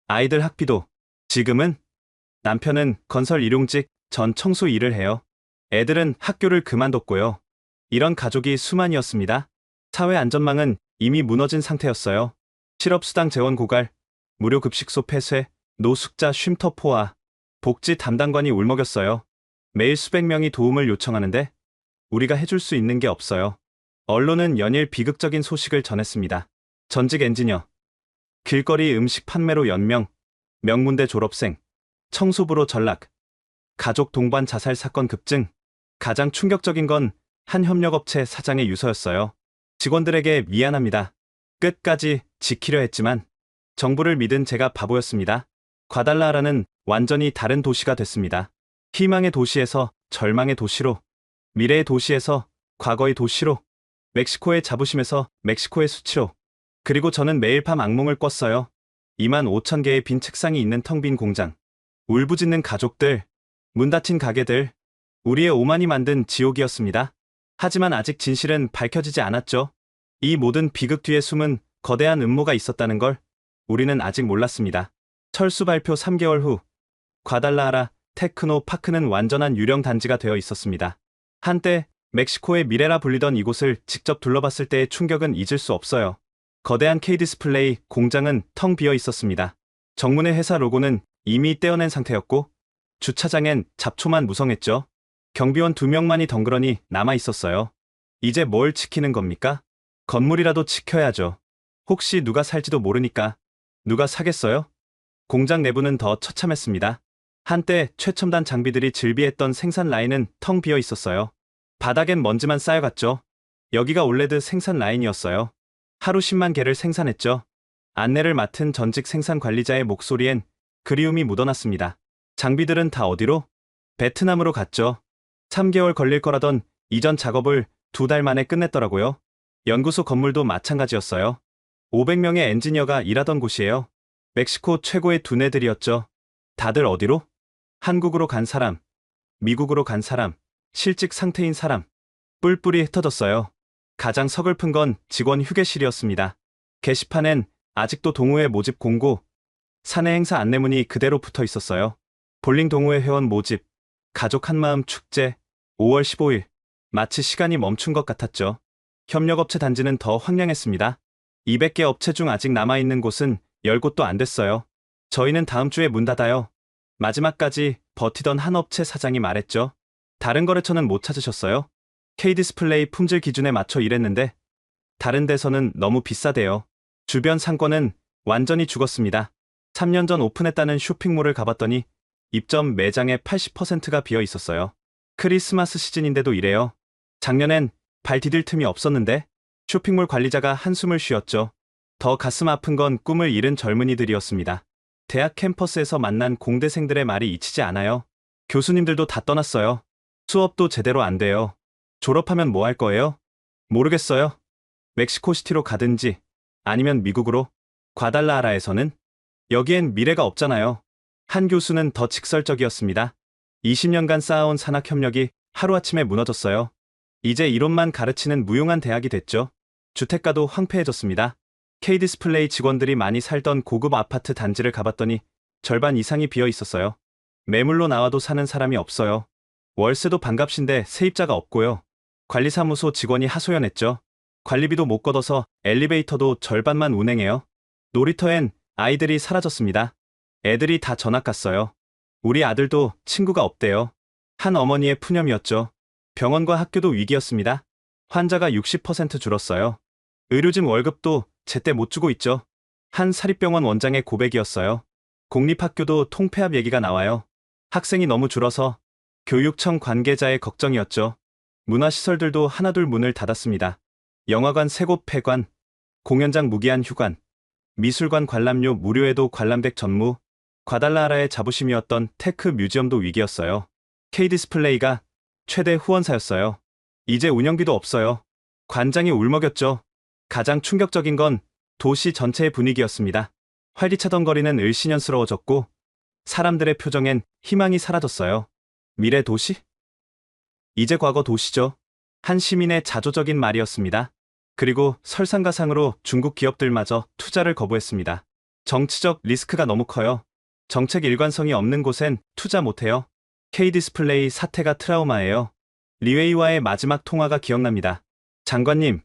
아이들 학비도. 지금은 남편은 건설 일용직 전 청소 일을 해요. 애들은 학교를 그만뒀고요. 이런 가족이 수만이었습니다. 사회 안전망은 이미 무너진 상태였어요. 실업수당 재원 고갈, 무료 급식소 폐쇄, 노숙자 쉼터 포화, 복지 담당관이 울먹였어요. 매일 수백 명이 도움을 요청하는데 우리가 해줄 수 있는 게 없어요. 언론은 연일 비극적인 소식을 전했습니다. 전직 엔지니어, 길거리 음식 판매로 연명, 명문대 졸업생, 청소부로 전락, 가족 동반 자살 사건 급증. 가장 충격적인 건 한 협력업체 사장의 유서였어요. 직원들에게 미안합니다. 끝까지 지키려 했지만 정부를 믿은 제가 바보였습니다. 과달라하라는 완전히 다른 도시가 됐습니다. 희망의 도시에서 절망의 도시로, 미래의 도시에서 과거의 도시로, 멕시코의 자부심에서 멕시코의 수치로. 그리고 저는 매일 밤 악몽을 꿨어요. 2만 5천 개의 빈 책상이 있는 텅 빈 공장, 울부짖는 가족들, 문 닫힌 가게들, 우리의 오만이 만든 지옥이었습니다. 하지만 아직 진실은 밝혀지지 않았죠. 이 모든 비극 뒤에 숨은 거대한 음모가 있었다는 걸 우리는 아직 몰랐습니다. 철수 발표 3개월 후, 과달라하라 테크노파크는 완전한 유령 단지가 되어 있었습니다. 한때 멕시코의 미래라 불리던 이곳을 직접 둘러봤을 때의 충격은 잊을 수 없어요. 거대한 K디스플레이 공장은 텅 비어 있었습니다. 정문의 회사 로고는 이미 떼어낸 상태였고 주차장엔 잡초만 무성했죠. 경비원 2명만이 덩그러니 남아 있었어요. 이제 뭘 지키는 겁니까? 건물이라도 지켜야죠. 혹시 누가 살지도 모르니까. 누가 사겠어요? 공장 내부는 더 처참했습니다. 한때 최첨단 장비들이 즐비했던 생산 라인은 텅 비어 있었어요. 바닥엔 먼지만 쌓여갔죠. 여기가 올레드 생산 라인이었어요. 하루 10만 개를 생산했죠. 안내를 맡은 전직 생산 관리자의 목소리엔 그리움이 묻어났습니다. 장비들은 다 어디로? 베트남으로 갔죠. 3개월 걸릴 거라던 이전 작업을 2달 만에 끝냈더라고요. 연구소 건물도 마찬가지였어요. 500명의 엔지니어가 일하던 곳이에요. 멕시코 최고의 두뇌들이었죠. 다들 어디로? 한국으로 간 사람, 미국으로 간 사람, 실직 상태인 사람. 뿔뿔이 흩어졌어요. 가장 서글픈 건 직원 휴게실이었습니다. 게시판엔 아직도 동호회 모집 공고, 사내 행사 안내문이 그대로 붙어 있었어요. 볼링 동호회 회원 모집, 가족 한마음 축제, 5월 15일. 마치 시간이 멈춘 것 같았죠. 협력업체 단지는 더 황량했습니다. 200개 업체 중 아직 남아있는 곳은 10곳도 안 됐어요. 저희는 다음 주에 문 닫아요. 마지막까지 버티던 한 업체 사장이 말했죠. 다른 거래처는 못 찾으셨어요? K디스플레이 품질 기준에 맞춰 일했는데 다른 데서는 너무 비싸대요. 주변 상권은 완전히 죽었습니다. 3년 전 오픈했다는 쇼핑몰을 가봤더니 입점 매장의 80%가 비어 있었어요. 크리스마스 시즌인데도 이래요. 작년엔 발 디딜 틈이 없었는데. 쇼핑몰 관리자가 한숨을 쉬었죠. 더 가슴 아픈 건 꿈을 잃은 젊은이들이었습니다. 대학 캠퍼스에서 만난 공대생들의 말이 잊히지 않아요. 교수님들도 다 떠났어요. 수업도 제대로 안 돼요. 졸업하면 뭐 할 거예요? 모르겠어요. 멕시코시티로 가든지 아니면 미국으로. 과달라하라에서는? 여기엔 미래가 없잖아요. 한 교수는 더 직설적이었습니다. 20년간 쌓아온 산학협력이 하루아침에 무너졌어요. 이제 이론만 가르치는 무용한 대학이 됐죠. 주택가도 황폐해졌습니다. K디스플레이 직원들이 많이 살던 고급 아파트 단지를 가봤더니 절반 이상이 비어 있었어요. 매물로 나와도 사는 사람이 없어요. 월세도 반값인데 세입자가 없고요. 관리사무소 직원이 하소연했죠. 관리비도 못 걷어서 엘리베이터도 절반만 운행해요. 놀이터엔 아이들이 사라졌습니다. 애들이 다 전학 갔어요. 우리 아들도 친구가 없대요. 한 어머니의 푸념이었죠. 병원과 학교도 위기였습니다. 환자가 60% 줄었어요. 의료진 월급도 제때 못 주고 있죠. 한 사립병원 원장의 고백이었어요. 공립학교도 통폐합 얘기가 나와요. 학생이 너무 줄어서. 교육청 관계자의 걱정이었죠. 문화시설들도 하나둘 문을 닫았습니다. 영화관 3곳 폐관, 공연장 무기한 휴관, 미술관 관람료 무료에도 관람객 전무. 과달라하라의 자부심이었던 테크 뮤지엄도 위기였어요. K디스플레이가 최대 후원사였어요. 이제 운영비도 없어요. 관장이 울먹였죠. 가장 충격적인 건 도시 전체의 분위기였습니다. 활기차던 거리는 을씨년스러워졌고 사람들의 표정엔 희망이 사라졌어요. 미래 도시? 이제 과거 도시죠. 한 시민의 자조적인 말이었습니다. 그리고 설상가상으로 중국 기업들마저 투자를 거부했습니다. 정치적 리스크가 너무 커요. 정책 일관성이 없는 곳엔 투자 못해요. K디스플레이 사태가 트라우마예요. 리웨이와의 마지막 통화가 기억납니다. 장관님,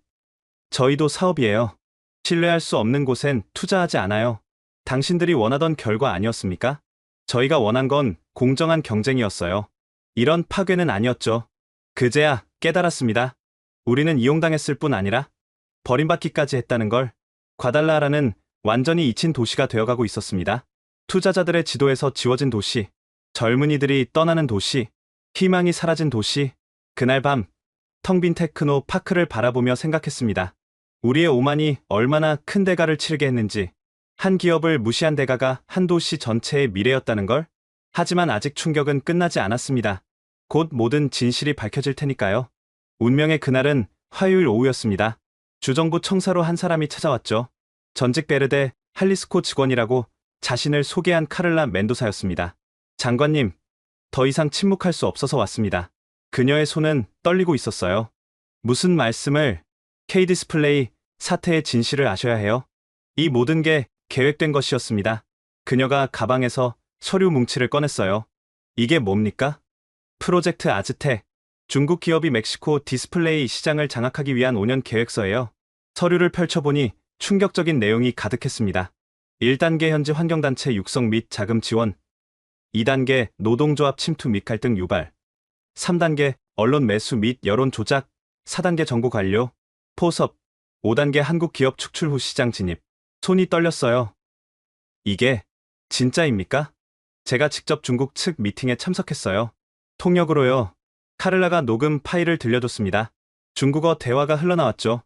저희도 사업이에요. 신뢰할 수 없는 곳엔 투자하지 않아요. 당신들이 원하던 결과 아니었습니까? 저희가 원한 건 공정한 경쟁이었어요. 이런 파괴는 아니었죠. 그제야 깨달았습니다. 우리는 이용당했을 뿐 아니라 버림받기까지 했다는 걸. 과달라라는 완전히 잊힌 도시가 되어가고 있었습니다. 투자자들의 지도에서 지워진 도시, 젊은이들이 떠나는 도시, 희망이 사라진 도시. 그날 밤, 텅 빈 테크노 파크를 바라보며 생각했습니다. 우리의 오만이 얼마나 큰 대가를 치르게 했는지. 한 기업을 무시한 대가가 한 도시 전체의 미래였다는 걸. 하지만 아직 충격은 끝나지 않았습니다. 곧 모든 진실이 밝혀질 테니까요. 운명의 그날은 화요일 오후였습니다. 주정부 청사로 한 사람이 찾아왔죠. 전직 베르데 할리스코 직원이라고 자신을 소개한 카를라 멘도사였습니다. 장관님, 더 이상 침묵할 수 없어서 왔습니다. 그녀의 손은 떨리고 있었어요. 무슨 말씀을? K디스플레이 사태의 진실을 아셔야 해요. 이 모든 게 계획된 것이었습니다. 그녀가 가방에서 서류 뭉치를 꺼냈어요. 이게 뭡니까? 프로젝트 아즈텍. 중국 기업이 멕시코 디스플레이 시장을 장악하기 위한 5년 계획서예요. 서류를 펼쳐보니 충격적인 내용이 가득했습니다. 1단계 현지 환경단체 육성 및 자금 지원, 2단계 노동조합 침투 및 갈등 유발, 3단계 언론 매수 및 여론 조작, 4단계 정보 관료, 포섭, 5단계 한국 기업 축출 후 시장 진입. 손이 떨렸어요. 이게 진짜입니까? 제가 직접 중국 측 미팅에 참석했어요. 통역으로요. 카를라가 녹음 파일을 들려줬습니다. 중국어 대화가 흘러나왔죠.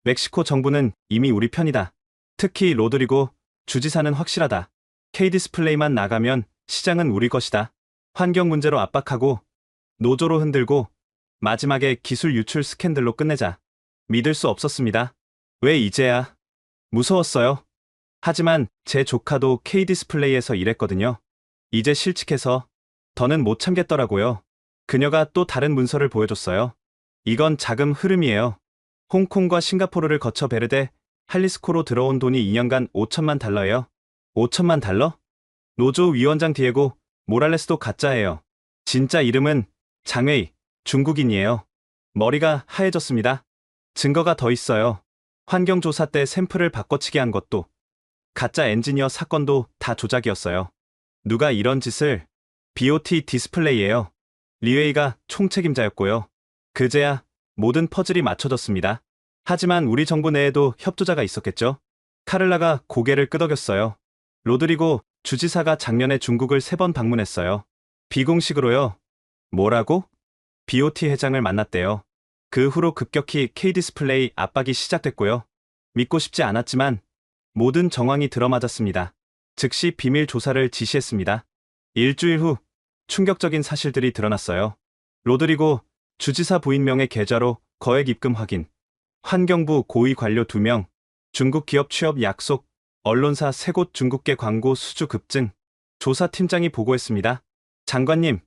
멕시코 정부는 이미 우리 편이다. 특히 로드리고 주지사는 확실하다. K디스플레이만 나가면 시장은 우리 것이다. 환경 문제로 압박하고 노조로 흔들고 마지막에 기술 유출 스캔들로 끝내자. 믿을 수 없었습니다. 왜 이제야? 무서웠어요. 하지만 제 조카도 K디스플레이에서 일했거든요. 이제 실직해서 더는 못 참겠더라고요. 그녀가 또 다른 문서를 보여줬어요. 이건 자금 흐름이에요. 홍콩과 싱가포르를 거쳐 베르데 할리스코로 들어온 돈이 2년간 5천만 달러예요. 5천만 달러? 노조 위원장 디에고 모랄레스도 가짜예요. 진짜 이름은 장웨이, 중국인이에요. 머리가 하얘졌습니다. 증거가 더 있어요. 환경조사 때 샘플을 바꿔치기 한 것도, 가짜 엔지니어 사건도 다 조작이었어요. 누가 이런 짓을? BOT 디스플레이예요. 리웨이가 총책임자였고요. 그제야 모든 퍼즐이 맞춰졌습니다. 하지만 우리 정부 내에도 협조자가 있었겠죠. 카를라가 고개를 끄덕였어요. 로드리고 주지사가 작년에 중국을 3번 방문했어요. 비공식으로요. 뭐라고? BOT 회장을 만났대요. 그 후로 급격히 K디스플레이 압박이 시작됐고요. 믿고 싶지 않았지만 모든 정황이 들어맞았습니다. 즉시 비밀 조사를 지시했습니다. 일주일 후 충격적인 사실들이 드러났어요. 로드리고 주지사 부인 명의 계좌로 거액 입금 확인, 환경부 고위 관료 2명, 중국 기업 취업 약속, 언론사 3곳 중국계 광고 수주 급증. 조사팀장이 보고했습니다. 장관님,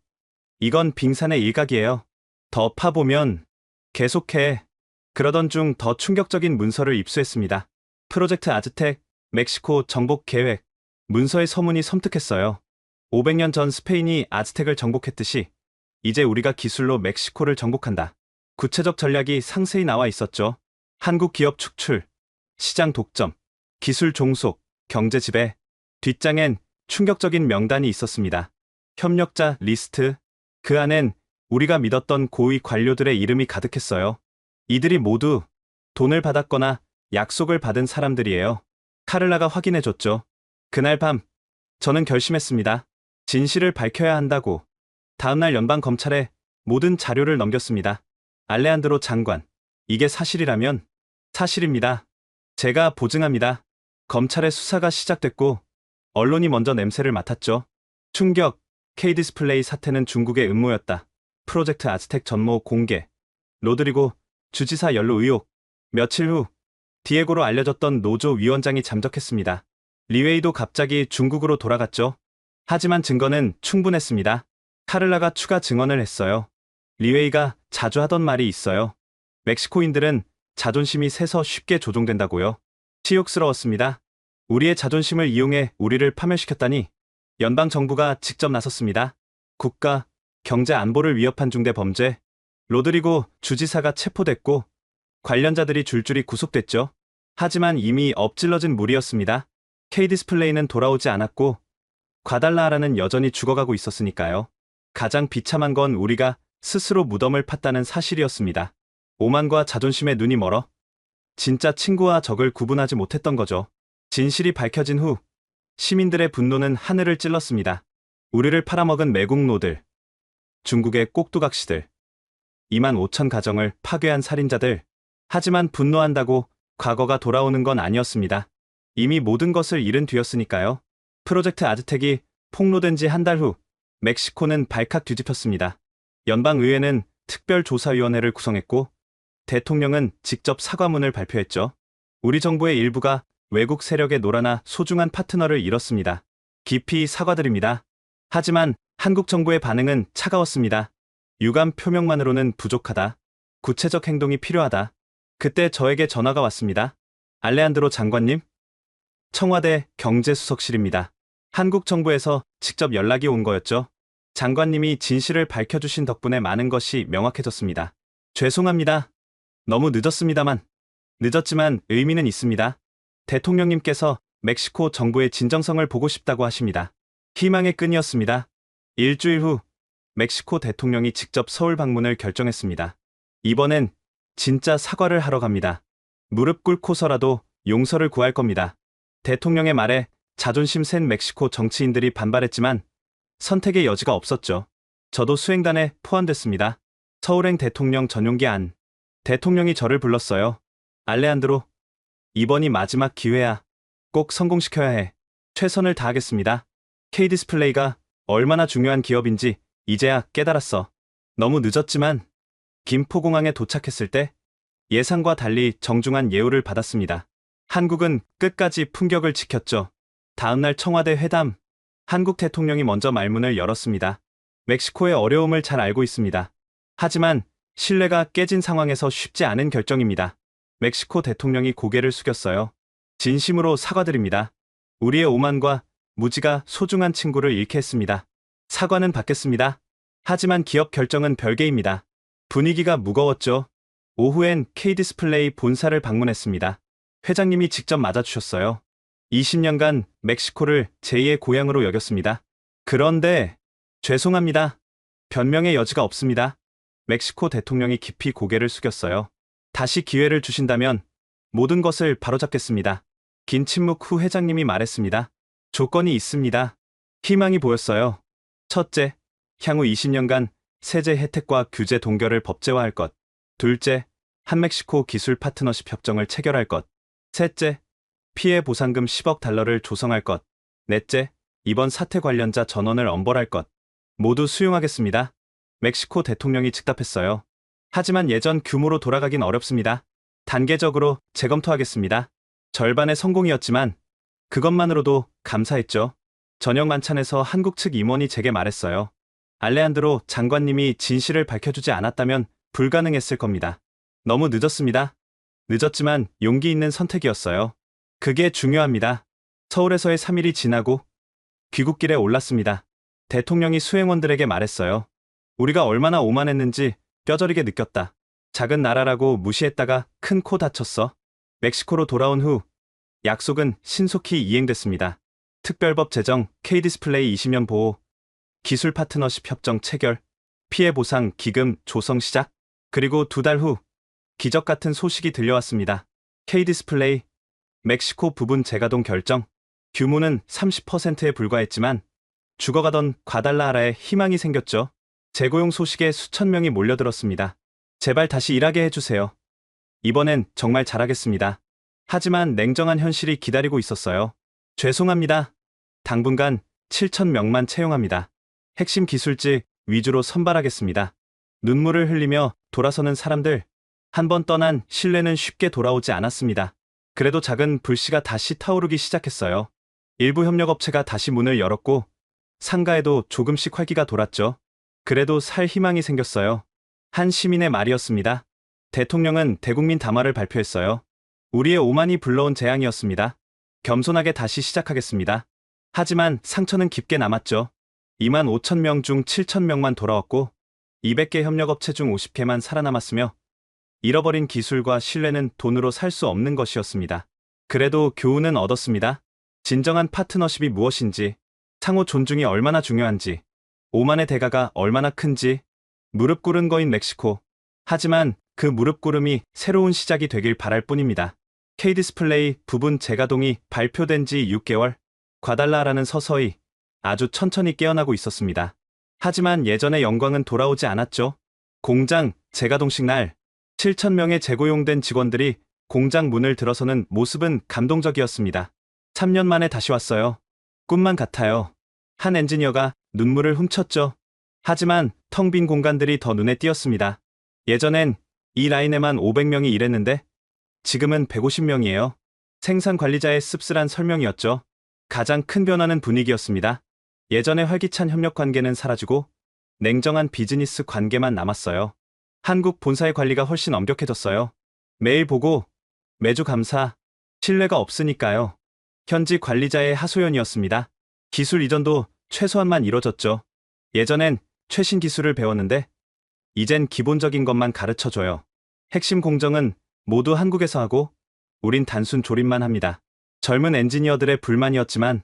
이건 빙산의 일각이에요. 더 파보면 계속해. 그러던 중 더 충격적인 문서를 입수했습니다. 프로젝트 아즈텍, 멕시코 정복 계획. 문서의 서문이 섬뜩했어요. 500년 전 스페인이 아즈텍을 정복했듯이 이제 우리가 기술로 멕시코를 정복한다. 구체적 전략이 상세히 나와 있었죠. 한국 기업 축출, 시장 독점, 기술 종속, 경제 지배. 뒷장엔 충격적인 명단이 있었습니다. 협력자 리스트. 그 안엔 우리가 믿었던 고위 관료들의 이름이 가득했어요. 이들이 모두 돈을 받았거나 약속을 받은 사람들이에요. 카를라가 확인해줬죠. 그날 밤 저는 결심했습니다. 진실을 밝혀야 한다고. 다음날 연방검찰에 모든 자료를 넘겼습니다. 알레한드로 장관, 이게 사실이라면? 사실입니다. 제가 보증합니다. 검찰의 수사가 시작됐고 언론이 먼저 냄새를 맡았죠. 충격, K디스플레이 사태는 중국의 음모였다. 프로젝트 아즈텍 전모 공개, 로드리고 주지사 연루 의혹. 며칠 후 디에고로 알려졌던 노조 위원장이 잠적했습니다. 리웨이도 갑자기 중국으로 돌아갔죠. 하지만 증거는 충분했습니다. 카를라가 추가 증언을 했어요. 리웨이가 자주 하던 말이 있어요. 멕시코인들은 자존심이 세서 쉽게 조종된다고요. 치욕스러웠습니다. 우리의 자존심을 이용해 우리를 파멸시켰다니. 연방정부가 직접 나섰습니다. 국가, 경제 안보를 위협한 중대 범죄. 로드리고 주지사가 체포됐고 관련자들이 줄줄이 구속됐죠. 하지만 이미 엎질러진 물이었습니다. K디스플레이는 돌아오지 않았고 과달라하라는 여전히 죽어가고 있었으니까요. 가장 비참한 건 우리가 스스로 무덤을 팠다는 사실이었습니다. 오만과 자존심에 눈이 멀어 진짜 친구와 적을 구분하지 못했던 거죠. 진실이 밝혀진 후 시민들의 분노는 하늘을 찔렀습니다. 우리를 팔아먹은 매국노들, 중국의 꼭두각시들, 2만 5천 가정을 파괴한 살인자들. 하지만 분노한다고 과거가 돌아오는 건 아니었습니다. 이미 모든 것을 잃은 뒤였으니까요. 프로젝트 아즈텍이 폭로된 지 한 달 후 멕시코는 발칵 뒤집혔습니다. 연방의회는 특별조사위원회를 구성했고 대통령은 직접 사과문을 발표했죠. 우리 정부의 일부가 외국 세력에 놀아나 소중한 파트너를 잃었습니다. 깊이 사과드립니다. 하지만 한국 정부의 반응은 차가웠습니다. 유감 표명만으로는 부족하다. 구체적 행동이 필요하다. 그때 저에게 전화가 왔습니다. 알레한드로 장관님? 청와대 경제수석실입니다. 한국 정부에서 직접 연락이 온 거였죠. 장관님이 진실을 밝혀주신 덕분에 많은 것이 명확해졌습니다. 죄송합니다. 너무 늦었습니다만. 늦었지만 의미는 있습니다. 대통령님께서 멕시코 정부의 진정성을 보고 싶다고 하십니다. 희망의 끈이었습니다. 일주일 후 멕시코 대통령이 직접 서울 방문을 결정했습니다. 이번엔 진짜 사과를 하러 갑니다. 무릎 꿇고서라도 용서를 구할 겁니다. 대통령의 말에 자존심 센 멕시코 정치인들이 반발했지만 선택의 여지가 없었죠. 저도 수행단에 포함됐습니다. 서울행 대통령 전용기 안. 대통령이 저를 불렀어요. 알레한드로, 이번이 마지막 기회야. 꼭 성공시켜야 해. 최선을 다하겠습니다. K디스플레이가 얼마나 중요한 기업인지 이제야 깨달았어. 너무 늦었지만 김포공항에 도착했을 때 예상과 달리 정중한 예우를 받았습니다. 한국은 끝까지 품격을 지켰죠. 다음날 청와대 회담. 한국 대통령이 먼저 말문을 열었습니다. 멕시코의 어려움을 잘 알고 있습니다. 하지만 신뢰가 깨진 상황에서 쉽지 않은 결정입니다. 멕시코 대통령이 고개를 숙였어요. 진심으로 사과드립니다. 우리의 오만과 무지가 소중한 친구를 잃게 했습니다. 사과는 받겠습니다. 하지만 기업 결정은 별개입니다. 분위기가 무거웠죠. 오후엔 K디스플레이 본사를 방문했습니다. 회장님이 직접 맞아주셨어요. 20년간 멕시코를 제2의 고향으로 여겼습니다. 그런데 죄송합니다. 변명의 여지가 없습니다. 멕시코 대통령이 깊이 고개를 숙였어요. 다시 기회를 주신다면 모든 것을 바로잡겠습니다. 긴 침묵 후 회장님이 말했습니다. 조건이 있습니다. 희망이 보였어요. 첫째, 향후 20년간 세제 혜택과 규제 동결을 법제화할 것. 둘째, 한멕시코 기술 파트너십 협정을 체결할 것. 셋째, 피해 보상금 10억 달러를 조성할 것. 넷째, 이번 사태 관련자 전원을 엄벌할 것. 모두 수용하겠습니다. 멕시코 대통령이 즉답했어요. 하지만 예전 규모로 돌아가긴 어렵습니다. 단계적으로 재검토하겠습니다. 절반의 성공이었지만 그것만으로도 감사했죠. 저녁 만찬에서 한국 측 임원이 제게 말했어요. 알레한드로 장관님이 진실을 밝혀주지 않았다면 불가능했을 겁니다. 너무 늦었습니다. 늦었지만 용기 있는 선택이었어요. 그게 중요합니다. 서울에서의 3일이 지나고 귀국길에 올랐습니다. 대통령이 수행원들에게 말했어요. 우리가 얼마나 오만했는지 뼈저리게 느꼈다. 작은 나라라고 무시했다가 큰 코 다쳤어. 멕시코로 돌아온 후 약속은 신속히 이행됐습니다. 특별법 제정, K디스플레이 20년 보호, 기술 파트너십 협정 체결, 피해 보상 기금 조성 시작. 그리고 2달 후 기적 같은 소식이 들려왔습니다. K디스플레이 멕시코 부분 재가동 결정. 규모는 30%에 불과했지만 죽어가던 과달라하라에 희망이 생겼죠. 재고용 소식에 수천 명이 몰려들었습니다. 제발 다시 일하게 해주세요. 이번엔 정말 잘하겠습니다. 하지만 냉정한 현실이 기다리고 있었어요. 죄송합니다. 당분간 7천 명만 채용합니다. 핵심 기술직 위주로 선발하겠습니다. 눈물을 흘리며 돌아서는 사람들. 한 번 떠난 신뢰는 쉽게 돌아오지 않았습니다. 그래도 작은 불씨가 다시 타오르기 시작했어요. 일부 협력업체가 다시 문을 열었고 상가에도 조금씩 활기가 돌았죠. 그래도 살 희망이 생겼어요. 한 시민의 말이었습니다. 대통령은 대국민 담화를 발표했어요. 우리의 오만이 불러온 재앙이었습니다. 겸손하게 다시 시작하겠습니다. 하지만 상처는 깊게 남았죠. 2만 5천 명 중 7천 명만 돌아왔고 200개 협력업체 중 50개만 살아남았으며 잃어버린 기술과 신뢰는 돈으로 살 수 없는 것이었습니다. 그래도 교훈은 얻었습니다. 진정한 파트너십이 무엇인지, 상호 존중이 얼마나 중요한지, 오만의 대가가 얼마나 큰지, 무릎 꿇은 거인 멕시코. 하지만 그 무릎 꿇음이 새로운 시작이 되길 바랄 뿐입니다. K디스플레이 부분 재가동이 발표된 지 6개월, 과달라라는 서서히 아주 천천히 깨어나고 있었습니다. 하지만 예전의 영광은 돌아오지 않았죠. 공장 재가동식 날, 7,000명의 재고용된 직원들이 공장 문을 들어서는 모습은 감동적이었습니다. 3년 만에 다시 왔어요. 꿈만 같아요. 한 엔지니어가 눈물을 훔쳤죠. 하지만 텅 빈 공간들이 더 눈에 띄었습니다. 예전엔 이 라인에만 500명이 일했는데 지금은 150명이에요. 생산 관리자의 씁쓸한 설명이었죠. 가장 큰 변화는 분위기였습니다. 예전의 활기찬 협력 관계는 사라지고 냉정한 비즈니스 관계만 남았어요. 한국 본사의 관리가 훨씬 엄격해졌어요. 매일 보고 매주 감사, 신뢰가 없으니까요. 현지 관리자의 하소연이었습니다. 기술 이전도 최소한만 이뤄졌죠. 예전엔 최신 기술을 배웠는데 이젠 기본적인 것만 가르쳐줘요. 핵심 공정은 모두 한국에서 하고 우린 단순 조립만 합니다. 젊은 엔지니어들의 불만이었지만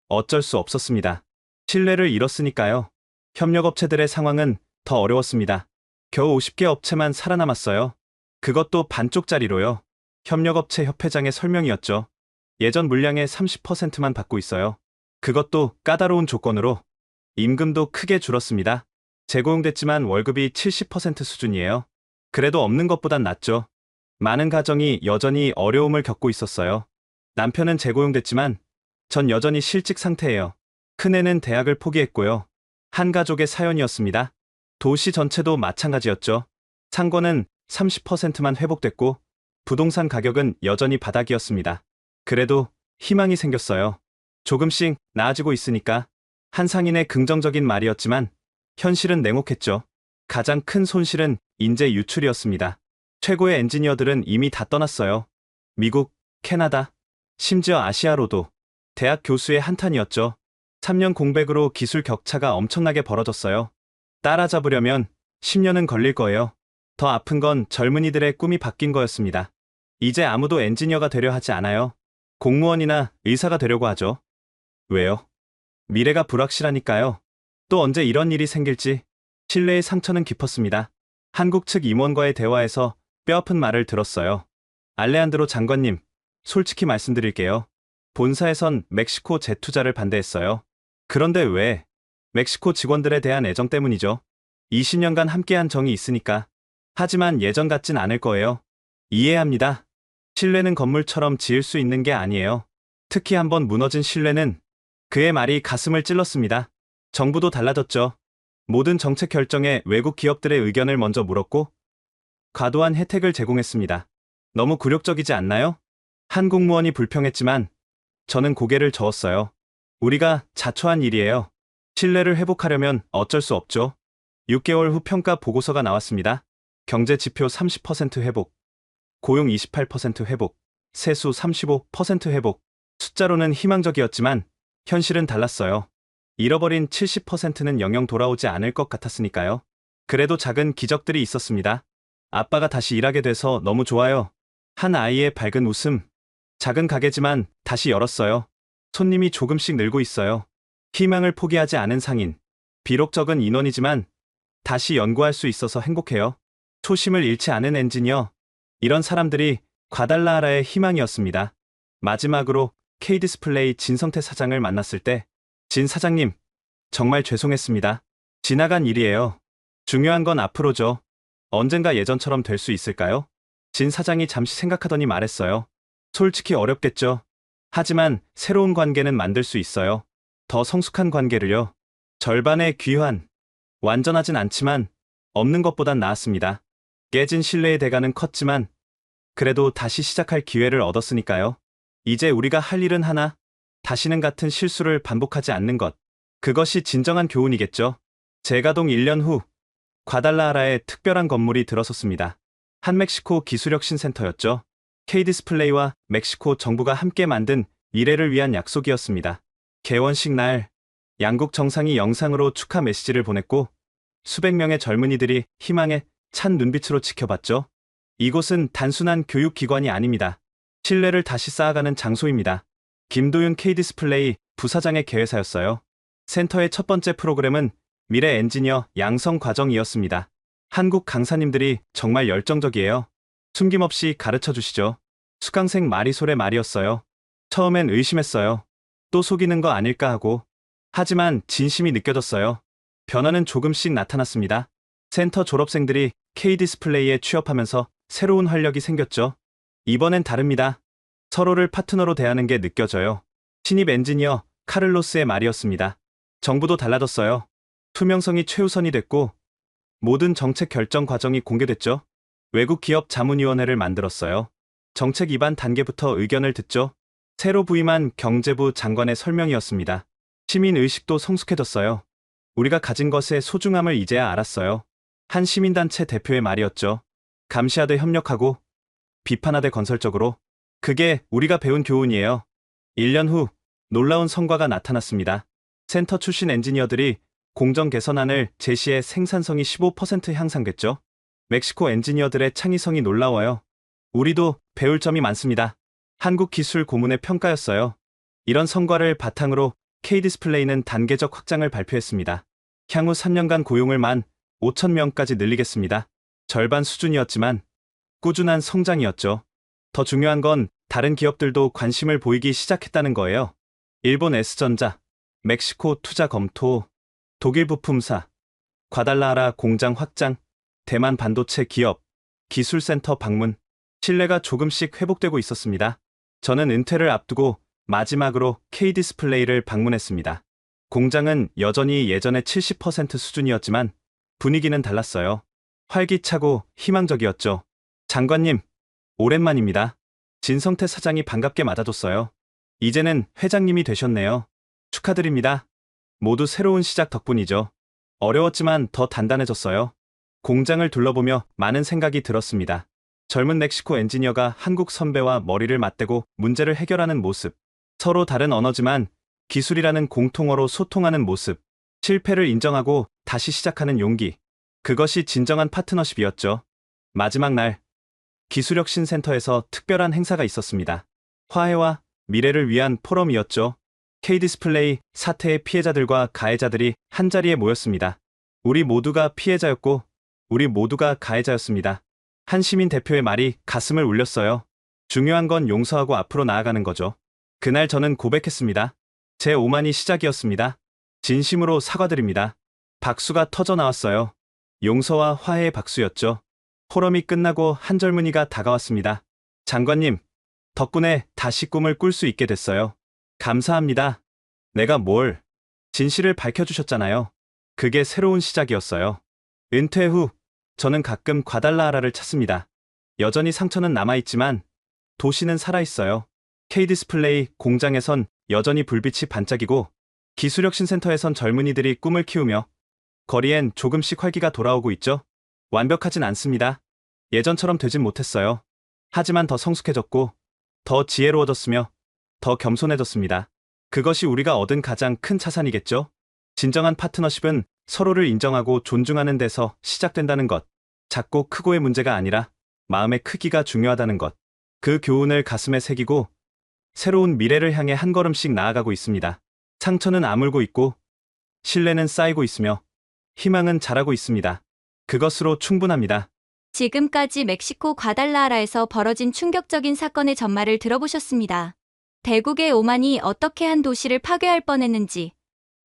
어쩔 수 없었습니다. 신뢰를 잃었으니까요. 협력업체들의 상황은 더 어려웠습니다. 겨우 50개 업체만 살아남았어요. 그것도 반쪽짜리로요. 협력업체 협회장의 설명이었죠. 예전 물량의 30%만 받고 있어요. 그것도 까다로운 조건으로. 임금도 크게 줄었습니다. 재고용됐지만 월급이 70% 수준이에요. 그래도 없는 것보단 낫죠. 많은 가정이 여전히 어려움을 겪고 있었어요. 남편은 재고용됐지만 전 여전히 실직 상태예요. 큰애는 대학을 포기했고요. 한 가족의 사연이었습니다. 도시 전체도 마찬가지였죠. 상권은 30%만 회복됐고 부동산 가격은 여전히 바닥이었습니다. 그래도 희망이 생겼어요. 조금씩 나아지고 있으니까. 한 상인의 긍정적인 말이었지만 현실은 냉혹했죠. 가장 큰 손실은 인재 유출이었습니다. 최고의 엔지니어들은 이미 다 떠났어요. 미국, 캐나다, 심지어 아시아로도. 대학 교수의 한탄이었죠. 3년 공백으로 기술 격차가 엄청나게 벌어졌어요. 따라잡으려면 10년은 걸릴 거예요. 더 아픈 건 젊은이들의 꿈이 바뀐 거였습니다. 이제 아무도 엔지니어가 되려 하지 않아요. 공무원이나 의사가 되려고 하죠. 왜요? 미래가 불확실하니까요. 또 언제 이런 일이 생길지. 신뢰의 상처는 깊었습니다. 한국 측 임원과의 대화에서 뼈아픈 말을 들었어요. 알레한드로 장관님, 솔직히 말씀드릴게요. 본사에선 멕시코 재투자를 반대했어요. 그런데 왜? 멕시코 직원들에 대한 애정 때문이죠. 20년간 함께한 정이 있으니까. 하지만 예전 같진 않을 거예요. 이해합니다. 신뢰는 건물처럼 지을 수 있는 게 아니에요. 특히 한번 무너진 신뢰는. 그의 말이 가슴을 찔렀습니다. 정부도 달라졌죠. 모든 정책 결정에 외국 기업들의 의견을 먼저 물었고 과도한 혜택을 제공했습니다. 너무 굴욕적이지 않나요? 한 공무원이 불평했지만 저는 고개를 저었어요. 우리가 자초한 일이에요. 신뢰를 회복하려면 어쩔 수 없죠. 6개월 후 평가 보고서가 나왔습니다. 경제 지표 30% 회복, 고용 28% 회복, 세수 35% 회복. 숫자로는 희망적이었지만 현실은 달랐어요. 잃어버린 70%는 영영 돌아오지 않을 것 같았으니까요. 그래도 작은 기적들이 있었습니다. 아빠가 다시 일하게 돼서 너무 좋아요. 한 아이의 밝은 웃음. 작은 가게지만 다시 열었어요. 손님이 조금씩 늘고 있어요. 희망을 포기하지 않은 상인. 비록 적은 인원이지만 다시 연구할 수 있어서 행복해요. 초심을 잃지 않은 엔지니어. 이런 사람들이 과달라하라의 희망이었습니다. 마지막으로 K디스플레이 진성태 사장을 만났을 때 진 사장님, 정말 죄송했습니다. 지나간 일이에요. 중요한 건 앞으로죠. 언젠가 예전처럼 될 수 있을까요? 진 사장이 잠시 생각하더니 말했어요. 솔직히 어렵겠죠. 하지만 새로운 관계는 만들 수 있어요. 더 성숙한 관계를요. 절반의 귀환. 완전하진 않지만 없는 것보단 나았습니다. 깨진 신뢰의 대가는 컸지만 그래도 다시 시작할 기회를 얻었으니까요. 이제 우리가 할 일은 하나. 다시는 같은 실수를 반복하지 않는 것. 그것이 진정한 교훈이겠죠. 재가동 1년 후 과달라하라에 특별한 건물이 들어섰습니다. 한 멕시코 기술혁신센터였죠. K디스플레이와 멕시코 정부가 함께 만든 미래를 위한 약속이었습니다. 개원식 날, 양국 정상이 영상으로 축하 메시지를 보냈고 수백 명의 젊은이들이 희망에 찬 눈빛으로 지켜봤죠. 이곳은 단순한 교육기관이 아닙니다. 신뢰를 다시 쌓아가는 장소입니다. 김도윤 K디스플레이 부사장의 계획사였어요. 센터의 첫 번째 프로그램은 미래 엔지니어 양성 과정이었습니다. 한국 강사님들이 정말 열정적이에요. 숨김없이 가르쳐 주시죠. 수강생 말이 솔의 말이었어요. 처음엔 의심했어요. 또 속이는 거 아닐까 하고. 하지만 진심이 느껴졌어요. 변화는 조금씩 나타났습니다. 센터 졸업생들이 K디스플레이에 취업하면서 새로운 활력이 생겼죠. 이번엔 다릅니다. 서로를 파트너로 대하는 게 느껴져요. 신입 엔지니어 카를로스의 말이었습니다. 정부도 달라졌어요. 투명성이 최우선이 됐고 모든 정책 결정 과정이 공개됐죠. 외국 기업 자문위원회를 만들었어요. 정책 입안 단계부터 의견을 듣죠. 새로 부임한 경제부 장관의 설명이었습니다. 시민 의식도 성숙해졌어요. 우리가 가진 것의 소중함을 이제야 알았어요. 한 시민단체 대표의 말이었죠. 감시하되 협력하고 비판하되 건설적으로. 그게 우리가 배운 교훈이에요. 1년 후 놀라운 성과가 나타났습니다. 센터 출신 엔지니어들이 공정 개선안을 제시해 생산성이 15% 향상됐죠. 멕시코 엔지니어들의 창의성이 놀라워요. 우리도 배울 점이 많습니다. 한국 기술 고문의 평가였어요. 이런 성과를 바탕으로 K디스플레이는 단계적 확장을 발표했습니다. 향후 3년간 고용을 15,000명까지 늘리겠습니다. 절반 수준이었지만 꾸준한 성장이었죠. 더 중요한 건 다른 기업들도 관심을 보이기 시작했다는 거예요. 일본 S전자, 멕시코 투자 검토, 독일 부품사, 과달라하라 공장 확장, 대만 반도체 기업, 기술센터 방문, 신뢰가 조금씩 회복되고 있었습니다. 저는 은퇴를 앞두고 마지막으로 K디스플레이를 방문했습니다. 공장은 여전히 예전의 70% 수준이었지만 분위기는 달랐어요. 활기차고 희망적이었죠. 장관님, 오랜만입니다. 진성태 사장이 반갑게 맞아줬어요. 이제는 회장님이 되셨네요. 축하드립니다. 모두 새로운 시작 덕분이죠. 어려웠지만 더 단단해졌어요. 공장을 둘러보며 많은 생각이 들었습니다. 젊은 멕시코 엔지니어가 한국 선배와 머리를 맞대고 문제를 해결하는 모습. 서로 다른 언어지만 기술이라는 공통어로 소통하는 모습. 실패를 인정하고 다시 시작하는 용기. 그것이 진정한 파트너십이었죠. 마지막 날, 기술혁신센터에서 특별한 행사가 있었습니다. 화해와 미래를 위한 포럼이었죠. K디스플레이 사태의 피해자들과 가해자들이 한자리에 모였습니다. 우리 모두가 피해자였고 우리 모두가 가해자였습니다. 한 시민 대표의 말이 가슴을 울렸어요. 중요한 건 용서하고 앞으로 나아가는 거죠. 그날 저는 고백했습니다. 제 오만이 시작이었습니다. 진심으로 사과드립니다. 박수가 터져 나왔어요. 용서와 화해의 박수였죠. 포럼이 끝나고 한 젊은이가 다가왔습니다. 장관님, 덕분에 다시 꿈을 꿀 수 있게 됐어요. 감사합니다. 내가 뭘? 진실을 밝혀주셨잖아요. 그게 새로운 시작이었어요. 은퇴 후 저는 가끔 과달라하라를 찾습니다. 여전히 상처는 남아있지만 도시는 살아있어요. K디스플레이 공장에선 여전히 불빛이 반짝이고 기술혁신센터에선 젊은이들이 꿈을 키우며 거리엔 조금씩 활기가 돌아오고 있죠. 완벽하진 않습니다. 예전처럼 되진 못했어요. 하지만 더 성숙해졌고 더 지혜로워졌으며 더 겸손해졌습니다. 그것이 우리가 얻은 가장 큰 자산이겠죠? 진정한 파트너십은 서로를 인정하고 존중하는 데서 시작된다는 것. 작고 크고의 문제가 아니라 마음의 크기가 중요하다는 것. 그 교훈을 가슴에 새기고 새로운 미래를 향해 한 걸음씩 나아가고 있습니다. 상처는 아물고 있고 신뢰는 쌓이고 있으며 희망은 자라고 있습니다. 그것으로 충분합니다. 지금까지 멕시코 과달라하라에서 벌어진 충격적인 사건의 전말을 들어보셨습니다. 대국의 오만이 어떻게 한 도시를 파괴할 뻔했는지,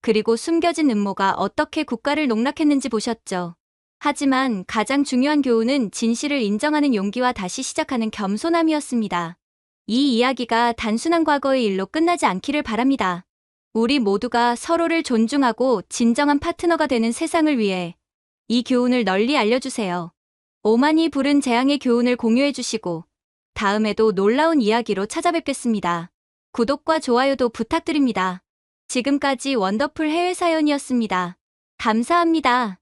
그리고 숨겨진 음모가 어떻게 국가를 농락했는지 보셨죠. 하지만 가장 중요한 교훈은 진실을 인정하는 용기와 다시 시작하는 겸손함이었습니다. 이 이야기가 단순한 과거의 일로 끝나지 않기를 바랍니다. 우리 모두가 서로를 존중하고 진정한 파트너가 되는 세상을 위해 이 교훈을 널리 알려주세요. 오만이 부른 재앙의 교훈을 공유해주시고 다음에도 놀라운 이야기로 찾아뵙겠습니다. 구독과 좋아요도 부탁드립니다. 지금까지 원더풀 해외 사연이었습니다. 감사합니다.